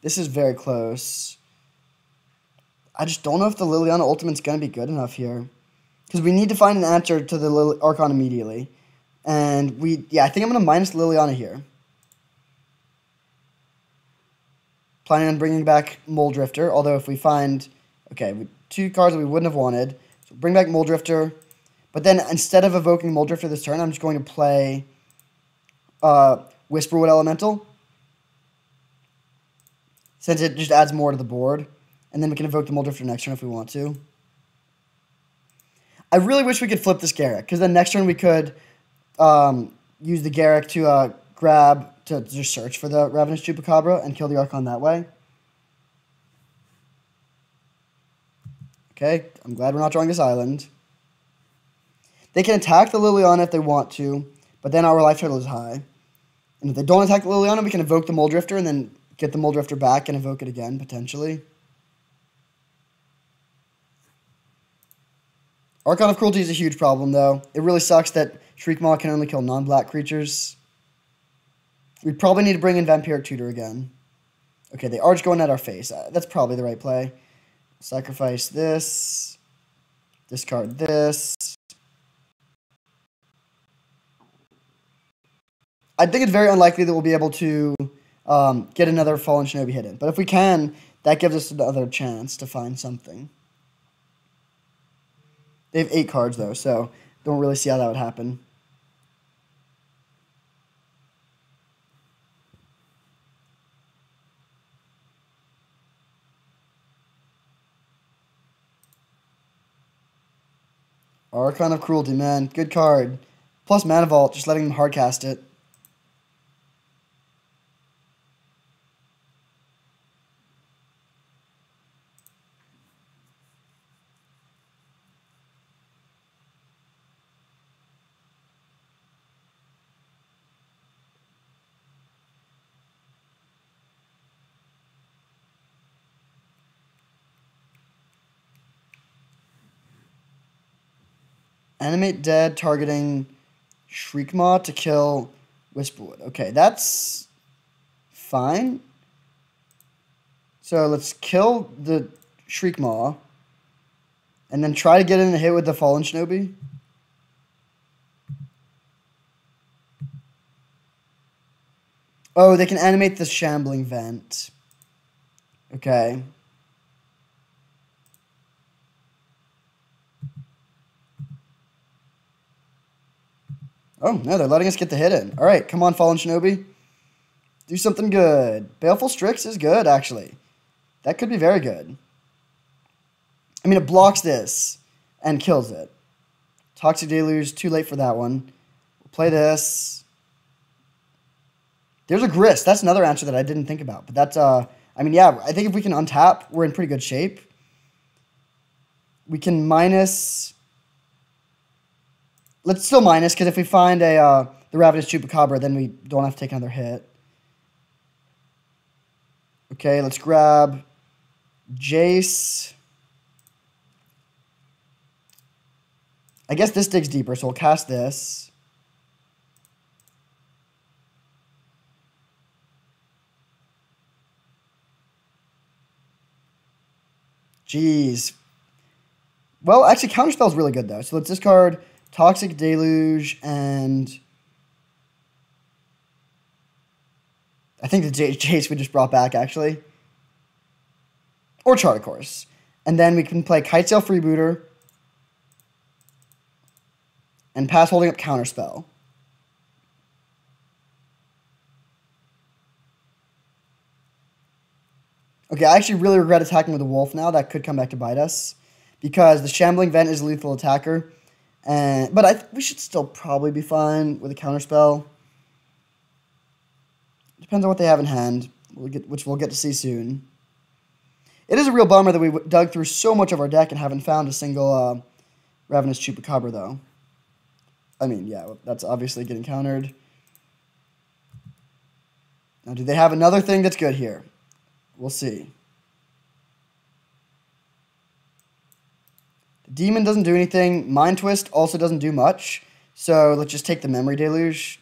This is very close. I just don't know if the Liliana Ultimate's going to be good enough here. Because we need to find an answer to the Archon immediately. And I think I'm going to minus Liliana here. Planning on bringing back Moldrifter, although if we find... Okay, 2 cards that we wouldn't have wanted. So bring back Moldrifter. But then instead of evoking Moldrifter this turn, I'm just going to play Whisperwood Elemental. Since it just adds more to the board. And then we can evoke the Moldrifter next turn if we want to. I really wish we could flip this Garruk. Because then next turn we could use the Garruk to grab... to just search for the Ravenous Chupacabra and kill the Archon that way. Okay, I'm glad we're not drawing this island. They can attack the Liliana if they want to, but then our life total is high. And if they don't attack the Liliana, we can evoke the Moldrifter and then get the Moldrifter back and evoke it again, potentially. Archon of Cruelty is a huge problem, though. It really sucks that Shriekmaw can only kill non-black creatures. We probably need to bring in Vampiric Tutor again. Okay, they are just going at our face. That's probably the right play. Sacrifice this. Discard this. I think it's very unlikely that we'll be able to get another Fallen Shinobi hidden. But if we can, that gives us another chance to find something. They have 8 cards, though, so don't really see how that would happen. Archon of Cruelty, man. Good card. Plus Mana Vault, just letting them hardcast it. Animate Dead targeting Shriekmaw to kill Whisperwood. Okay, that's fine. So let's kill the Shriekmaw and then try to get in a hit with the Fallen Shinobi. Oh, they can animate the Shambling Vent. Okay. Oh, no, they're letting us get the hit in. All right, come on, Fallen Shinobi. Do something good. Baleful Strix is good, actually. That could be very good. I mean, it blocks this and kills it. Toxic Deluge, too late for that one. We'll play this. There's a Grist. That's another answer that I didn't think about. But that's, I mean, yeah, I think if we can untap, we're in pretty good shape. We can minus... Let's still minus, because if we find the Ravenous Chupacabra, then we don't have to take another hit. Okay, let's grab Jace. I guess this digs deeper, so we'll cast this. Jeez. Well, actually, Counterspell is really good, though. So let's discard Toxic Deluge and... I think the Jace we just brought back, actually. Or Chart, of course. And then we can play Kitesail Freebooter. And pass holding up Counterspell. Okay, I actually really regret attacking with a Wolf now. That could come back to bite us. Because the Shambling Vent is a lethal attacker. But we should still probably be fine with a Counterspell. Depends on what they have in hand, which we'll get to see soon. It is a real bummer that we dug through so much of our deck and haven't found a single Ravenous Chupacabra, though. I mean, yeah, that's obviously getting countered. Now, do they have another thing that's good here? We'll see. The Demon doesn't do anything. Mind Twist also doesn't do much. So let's just take the Memory Deluge.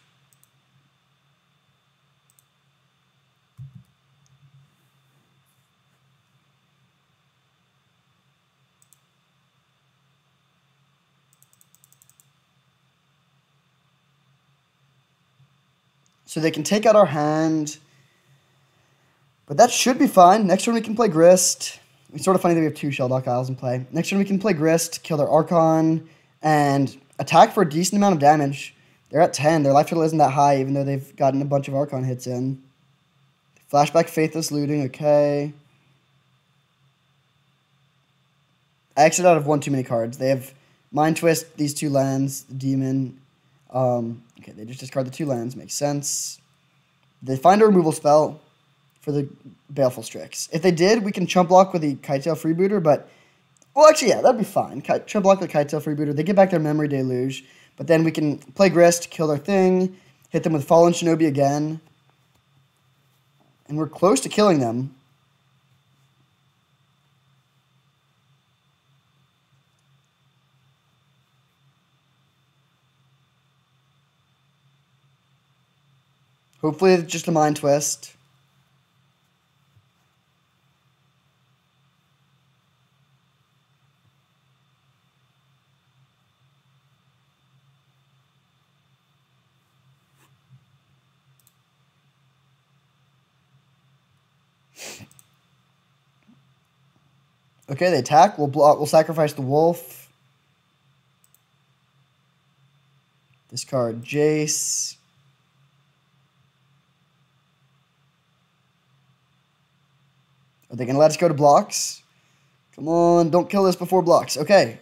So they can take out our hand. But that should be fine. Next turn we can play Grist. It's sort of funny that we have 2 Sheldock Isles in play. Next turn we can play Grist, kill their Archon, and attack for a decent amount of damage. They're at 10. Their life total isn't that high, even though they've gotten a bunch of Archon hits in. Flashback Faithless Looting, okay. I exited out of one too many cards. They have Mind Twist, these 2 lands, the Demon. Okay, they just discard the 2 lands. Makes sense. They find a removal spell for the Baleful Strix. If they did, we can chump block with the Kitesail Freebooter, but... Well, actually, yeah, that'd be fine. Chump block with the Kitesail Freebooter. They get back their Memory Deluge, but then we can play Grist, kill their thing, hit them with Fallen Shinobi again, and we're close to killing them. Hopefully it's just a Mind Twist. Okay, they attack. We'll sacrifice the Wolf. Discard Jace. Are they going to let us go to blocks? Come on, don't kill this before blocks. Okay.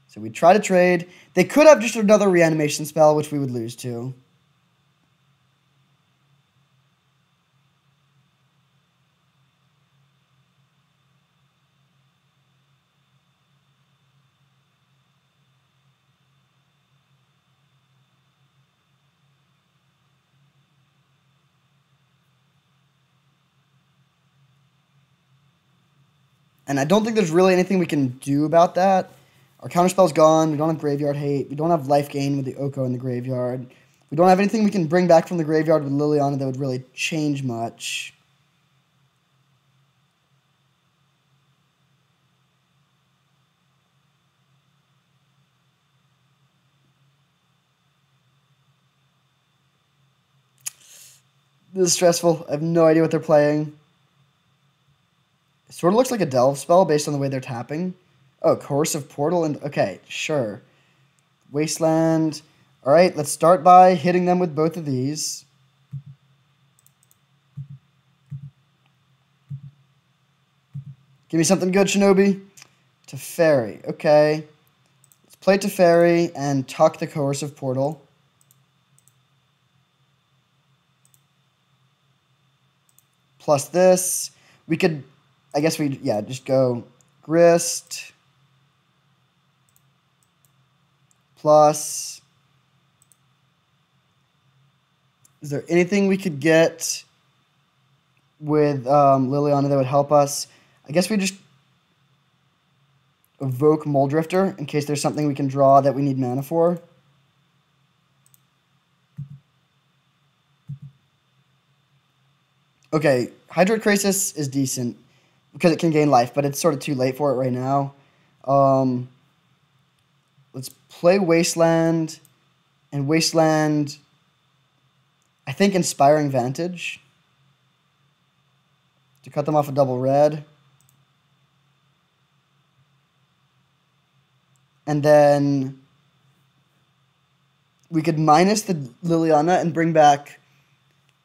So we try to trade. They could have just another reanimation spell, which we would lose to. And I don't think there's really anything we can do about that. Our counterspell's gone. We don't have Graveyard Hate. We don't have Life Gain with the Oko in the graveyard. We don't have anything we can bring back from the graveyard with Liliana that would really change much. This is stressful. I have no idea what they're playing. It sort of looks like a Delve spell based on the way they're tapping. Oh, Coercive Portal. And okay, sure. Wasteland. All right, let's start by hitting them with both of these. Give me something good, Shinobi. Teferi. Okay. Let's play Teferi and tuck the Coercive Portal. Plus this. We could... I guess we, yeah, just go Grist plus. Is there anything we could get with Liliana that would help us? I guess we just evoke Mole Drifter in case there's something we can draw that we need mana for. Okay, Hydroid Krasis is decent because it can gain life, but it's sort of too late for it right now. Let's play Wasteland, and Wasteland, I think Inspiring Vantage to cut them off a double red. And then we could minus the Liliana and bring back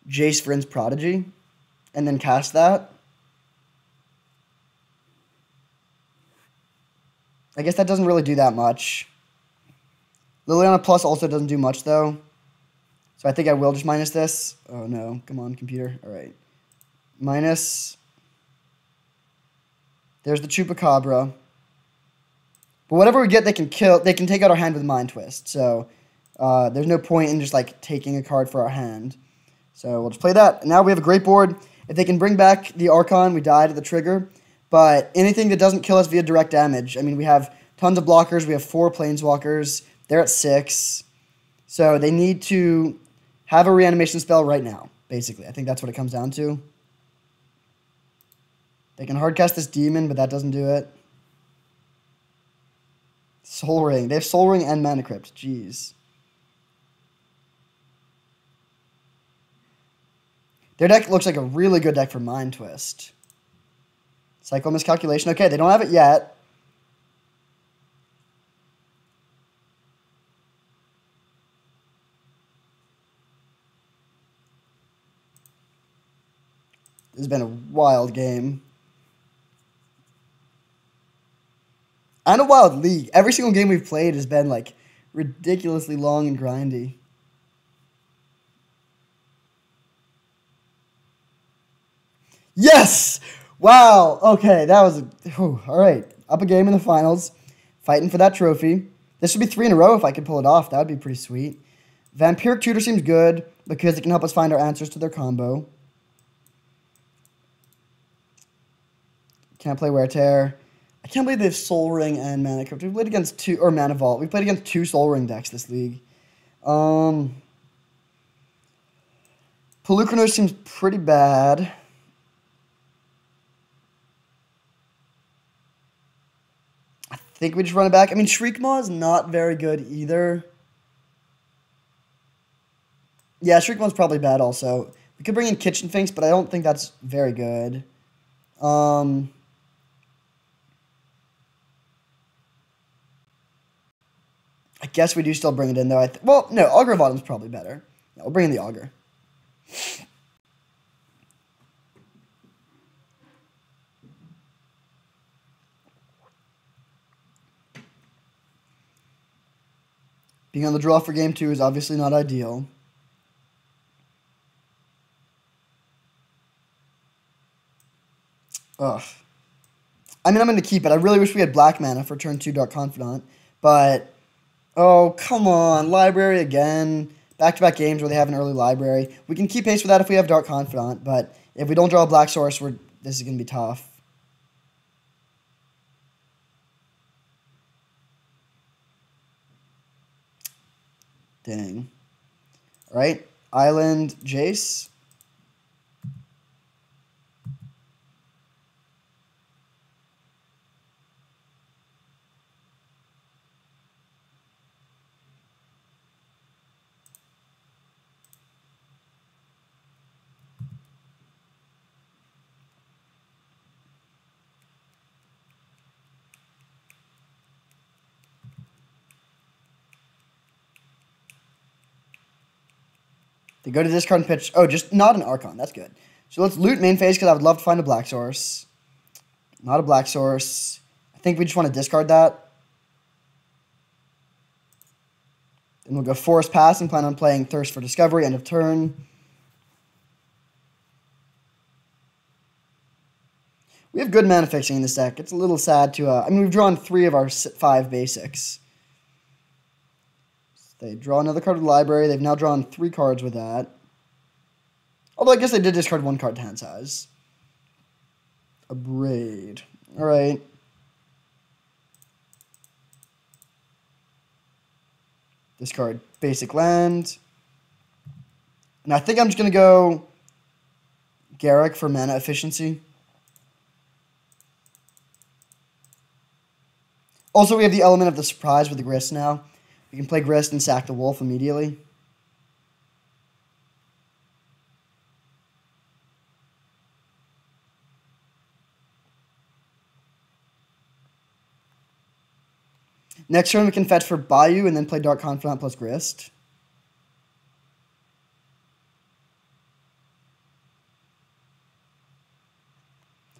Jace Vryn's Prodigy and then cast that. I guess that doesn't really do that much. Liliana Plus also doesn't do much, though. So I think I will just minus this. Oh, no. Come on, computer. All right. Minus. There's the Chupacabra. But whatever we get, they can kill. They can take out our hand with Mind Twist. So there's no point in just, like, taking a card for our hand. So we'll just play that. Now we have a great board. If they can bring back the Archon, we died at the trigger. But anything that doesn't kill us via direct damage. I mean, we have tons of blockers. We have 4 Planeswalkers. They're at 6. So they need to have a reanimation spell right now, basically. I think that's what it comes down to. They can hardcast this demon, but that doesn't do it. Soul Ring. They have Soul Ring and Mana Crypt. Jeez. Their deck looks like a really good deck for Mind Twist. Cycle Miscalculation. Okay, they don't have it yet. This has been a wild game. And a wild league. Every single game we've played has been, like, ridiculously long and grindy. Yes! Wow. Okay, that was... Whew, all right. Up a game in the finals. Fighting for that trophy. This should be 3 in a row if I could pull it off. That would be pretty sweet. Vampiric Tutor seems good because it can help us find our answers to their combo. Can't play Wear Tear. I can't believe they have Soul Ring and Mana Crypt. We've played against 2... Or Mana Vault. We've played against 2 Soul Ring decks this league. Pelucranos seems pretty bad. I think we just run it back. I mean, Shriekmaw is not very good either. Yeah, Shriekmaw's probably bad also. We could bring in Kitchen Finks, but I don't think that's very good. I guess we do still bring it in, though. Well, no, Augur of Autumn's probably better. Yeah, we'll bring in the Augur. Being on the draw for game 2 is obviously not ideal. Ugh. I mean, I'm going to keep it. I really wish we had black mana for turn 2 Dark Confidant, but... Oh, come on. Library again. Back-to-back games where they have an early library. We can keep pace with that if we have Dark Confidant, but if we don't draw a black source, this is going to be tough. Dang. All right. Island Jace. They go to discard and pitch. Oh, just not an Archon. That's good. So let's loot main phase because I would love to find a black source. Not a black source. I think we just want to discard that. Then we'll go Forest Pass and plan on playing Thirst for Discovery, end of turn. We have good mana fixing in this deck. It's a little sad to... I mean, we've drawn 3 of our 5 basics. They draw another card to the library. They've now drawn 3 cards with that. Although I guess they did discard 1 card to hand size. A Braid. All right. Discard basic land. And I think I'm just going to go Garrick for mana efficiency. Also, we have the element of the surprise with the Grist now. We can play Grist and sack the Wolf immediately. Next turn, we can fetch for Bayou and then play Dark Confidant plus Grist.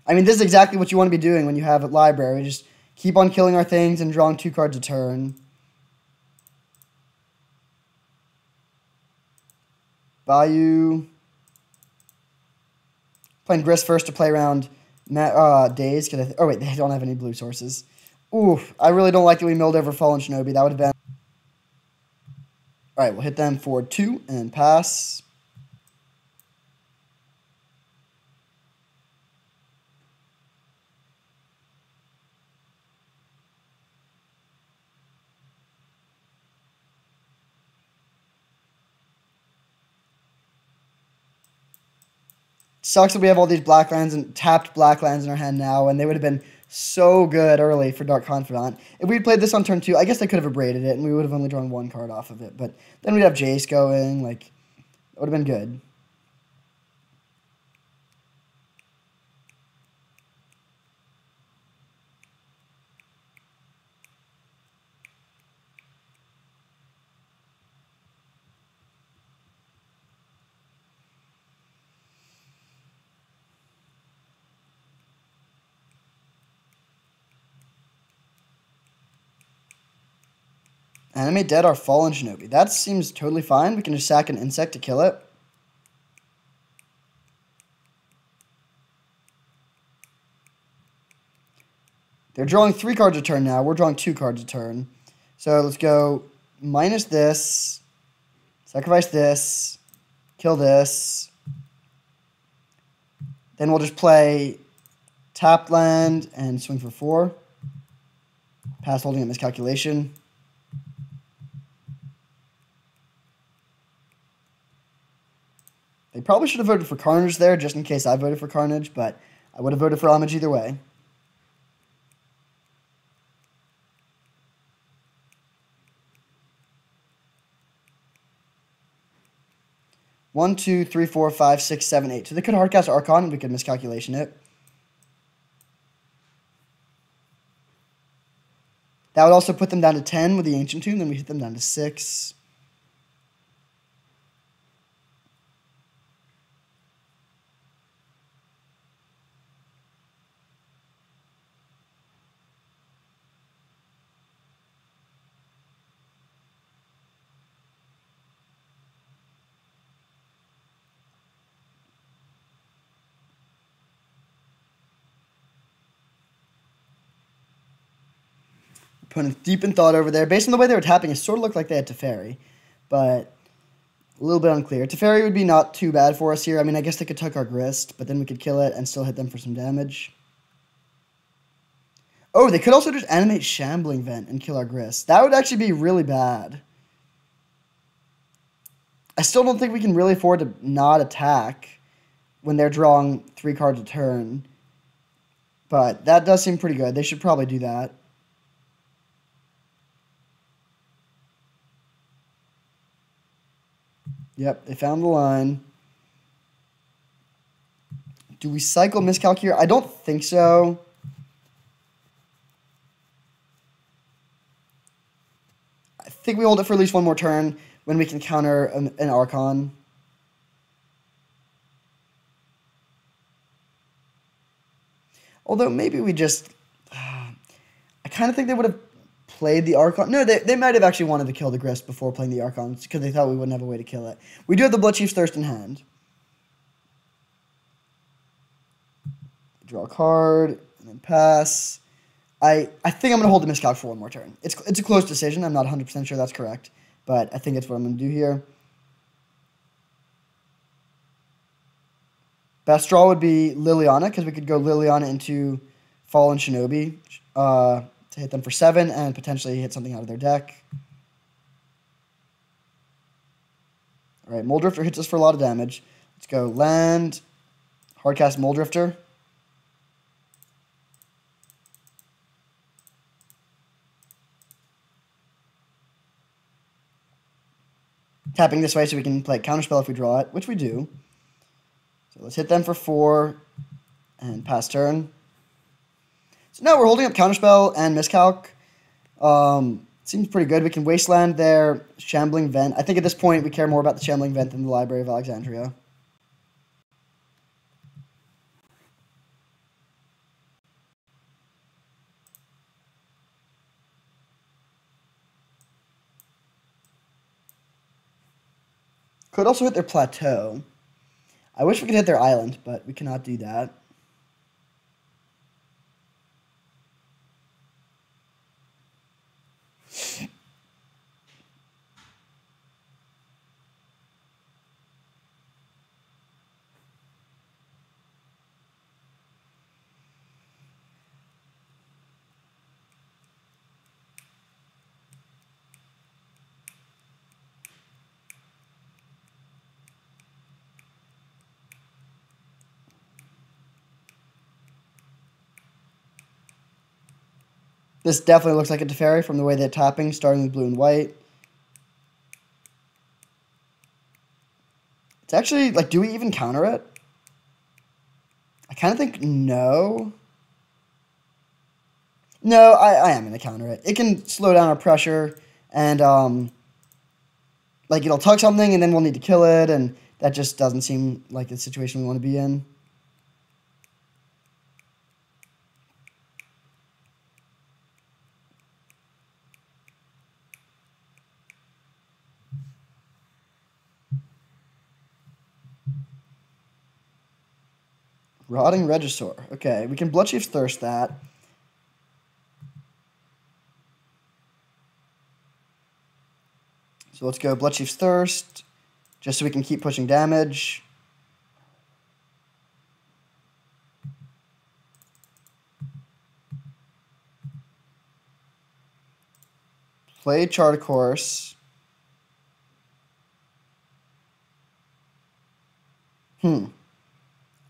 I mean, this is exactly what you want to be doing when you have a library. Just keep on killing our things and drawing 2 cards a turn. Bayou. Playing Grist first to play around Days. Oh, wait, they don't have any blue sources. Ooh, I really don't like that we milled over Fallen Shinobi. That would have been... Alright, we'll hit them for 2 and pass. Sucks that we have all these black lands and tapped black lands in our hand now, and they would have been so good early for Dark Confidant. If we played this on turn 2, I guess I could have abraded it, and we would have only drawn 1 card off of it. But then we'd have Jace going. Like, it would have been good. Animate dead our Fallen Shinobi. That seems totally fine. We can just sack an insect to kill it. They're drawing 3 cards a turn now. We're drawing 2 cards a turn. So let's go minus this, sacrifice this, kill this. Then we'll just play tap land and swing for 4. Pass holding a miscalculation. They probably should have voted for Carnage there, just in case I voted for Carnage, but I would have voted for Homage either way. One, two, three, four, five, six, seven, 8. So they could hardcast Archon, and we could miscalculation it. That would also put them down to 10 with the Ancient Tomb, then we hit them down to 6. Opponent's deep in thought over there. Based on the way they were tapping, it sort of looked like they had Teferi, but a little bit unclear. Teferi would be not too bad for us here. I mean, I guess they could tuck our Grist, but then we could kill it and still hit them for some damage. Oh, they could also just animate Shambling Vent and kill our Grist. That would actually be really bad. I still don't think we can really afford to not attack when they're drawing 3 cards a turn, but that does seem pretty good. They should probably do that. Yep, they found the line. Do we cycle Miscalc here? I don't think so. I think we hold it for at least 1 more turn when we can counter an Archon. Although maybe we just... I kind of think they would have played the Archon. No, they might have actually wanted to kill the Grist before playing the Archon because they thought we wouldn't have a way to kill it. We do have the Bloodchief's Thirst in hand. Draw a card and then pass. I think I'm going to hold the Miscalc for 1 more turn. It's a close decision. I'm not 100% sure that's correct, but I think that's what I'm going to do here. Best draw would be Liliana because we could go Liliana into Fallen Shinobi to hit them for 7 and potentially hit something out of their deck. All right, Mole Drifter hits us for a lot of damage. Let's go land, hardcast Mole Drifter. Tapping this way so we can play Counterspell if we draw it, which we do. So let's hit them for 4 and pass turn. So now we're holding up Counterspell and Miscalc. Seems pretty good. We can Wasteland their Shambling Vent. I think at this point we care more about the Shambling Vent than the Library of Alexandria. Could also hit their Plateau. I wish we could hit their island, but we cannot do that. This definitely looks like a Teferi from the way they're tapping, starting with blue and white. It's actually, like, do we even counter it? I kind of think no. No, I am going to counter it. It can slow down our pressure, and, like, it'll tug something, and then we'll need to kill it, and that just doesn't seem like the situation we want to be in. Rotting Regisaur. Okay, we can Bloodchief's Thirst that. So let's go Bloodchief's Thirst, just so we can keep pushing damage. Play Chart a Course.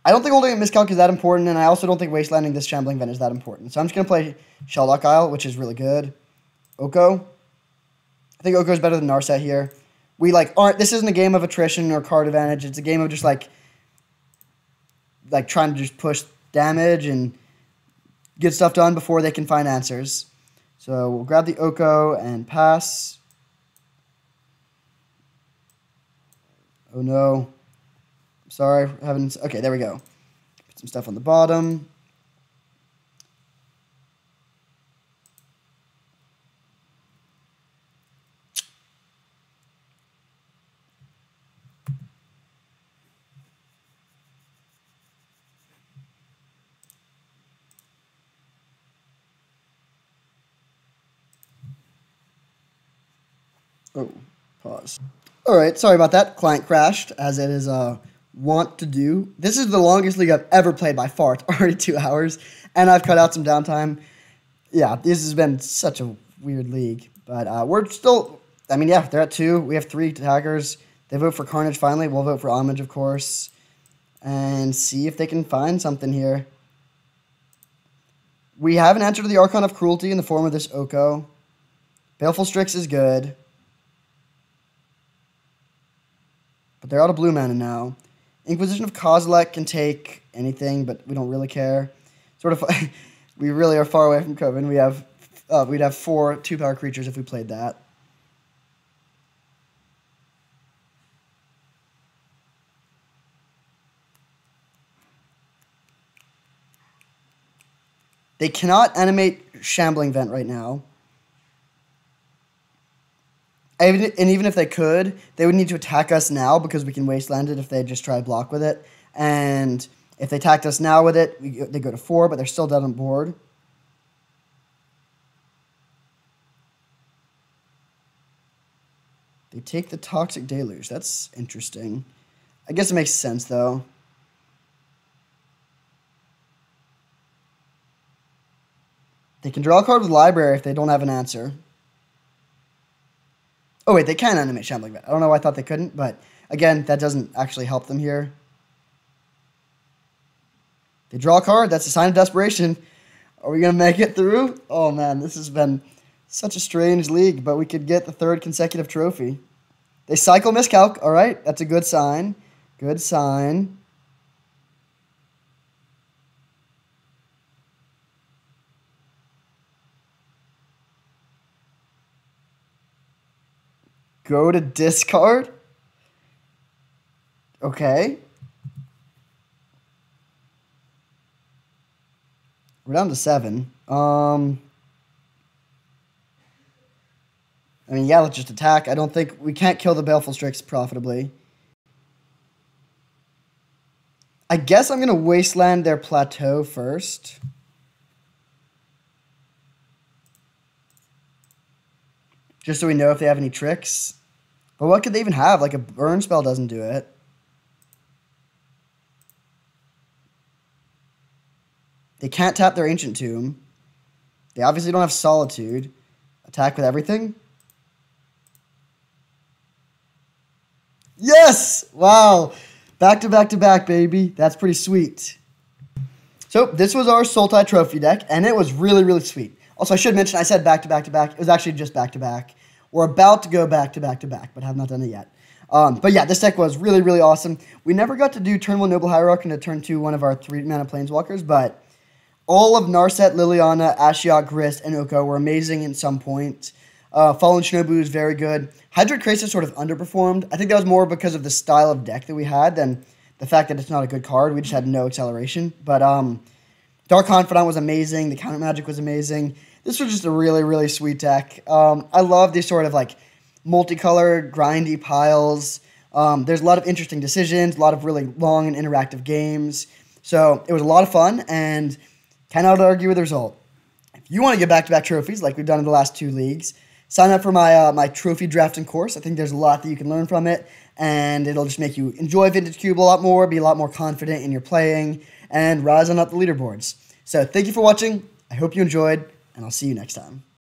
I don't think holding a Miscalc is that important, and I also don't think Wastelanding this Shambling Vent is that important. So I'm just going to play Shelldock Isle, which is really good. Oko. I think Oko is better than Narset here. We, like, aren't... This isn't a game of attrition or card advantage. It's a game of just, like trying to just push damage and get stuff done before they can find answers. So we'll grab the Oko and pass. Oh, no. Sorry, okay, there we go. Put some stuff on the bottom. Oh, pause. All right, sorry about that. Client crashed, as it is want to do. This is the longest league I've ever played by far. It's already 2 hours, and I've cut out some downtime. Yeah, this has been such a weird league, but we're still, I mean, yeah, they're at 2. We have 3 attackers. They vote for Carnage finally. We'll vote for Homage, of course, and see if they can find something here. We have an answer to the Archon of Cruelty in the form of this Oko. Baleful Strix is good, but they're out of blue mana now. Inquisition of Kozilek can take anything, but we don't really care. Sort of, we really are far away from Coven. We have, we'd have 4 2-power creatures if we played that. They cannot animate Shambling Vent right now. And even if they could, they would need to attack us now because we can Wasteland it if they just try to block with it. And if they attacked us now with it, they go to 4, but they're still dead on board. They take the Toxic Deluge. That's interesting. I guess it makes sense, though. They can draw a card with Library if they don't have an answer. Oh, wait, they can animate Shambling Vent. I don't know why I thought they couldn't, but Again, that doesn't actually help them here. They draw a card. That's a sign of desperation. Are we going to make it through? Oh, man, this has been such a strange league, but we could get the 3rd consecutive trophy. They cycle miscalc. All right, that's a good sign. Good sign. Go to discard. Okay. We're down to 7. I mean, yeah, let's just attack. I don't think we can't kill the Baleful Strix profitably. I guess I'm going to wasteland their plateau first. Just so we know if they have any tricks. But what could they even have? Like a burn spell doesn't do it. They can't tap their Ancient Tomb. They obviously don't have Solitude. Attack with everything. Yes! Wow. Back to back to back, baby. That's pretty sweet. So this was our Sultai trophy deck, and it was really, really sweet. Also, I should mention, I said back to back to back. It was actually just back to back. We're about to go back to back to back, but have not done it yet. But yeah, this deck was really, really awesome. We never got to do turn 1 Noble Hierarch into turn 2 one of our 3-mana Planeswalkers, but all of Narset, Liliana, Ashiok, Grist, and Oko were amazing in some point. Fallen Shinobu is very good. Hydroid Krasis sort of underperformed. I think that was more because of the style of deck that we had than the fact that it's not a good card. We just had no acceleration. But Dark Confidant was amazing. The Counter Magic was amazing. This was just a really, really sweet deck. I love these sort of like multicolored, grindy piles. There's a lot of interesting decisions, a lot of really long and interactive games. So it was a lot of fun and cannot argue with the result. If you want to get back-to-back trophies like we've done in the last 2 leagues, sign up for my my trophy drafting course. I think there's a lot that you can learn from it, and it'll just make you enjoy Vintage Cube a lot more, be a lot more confident in your playing, and rise on up the leaderboards. So thank you for watching. I hope you enjoyed, and I'll see you next time.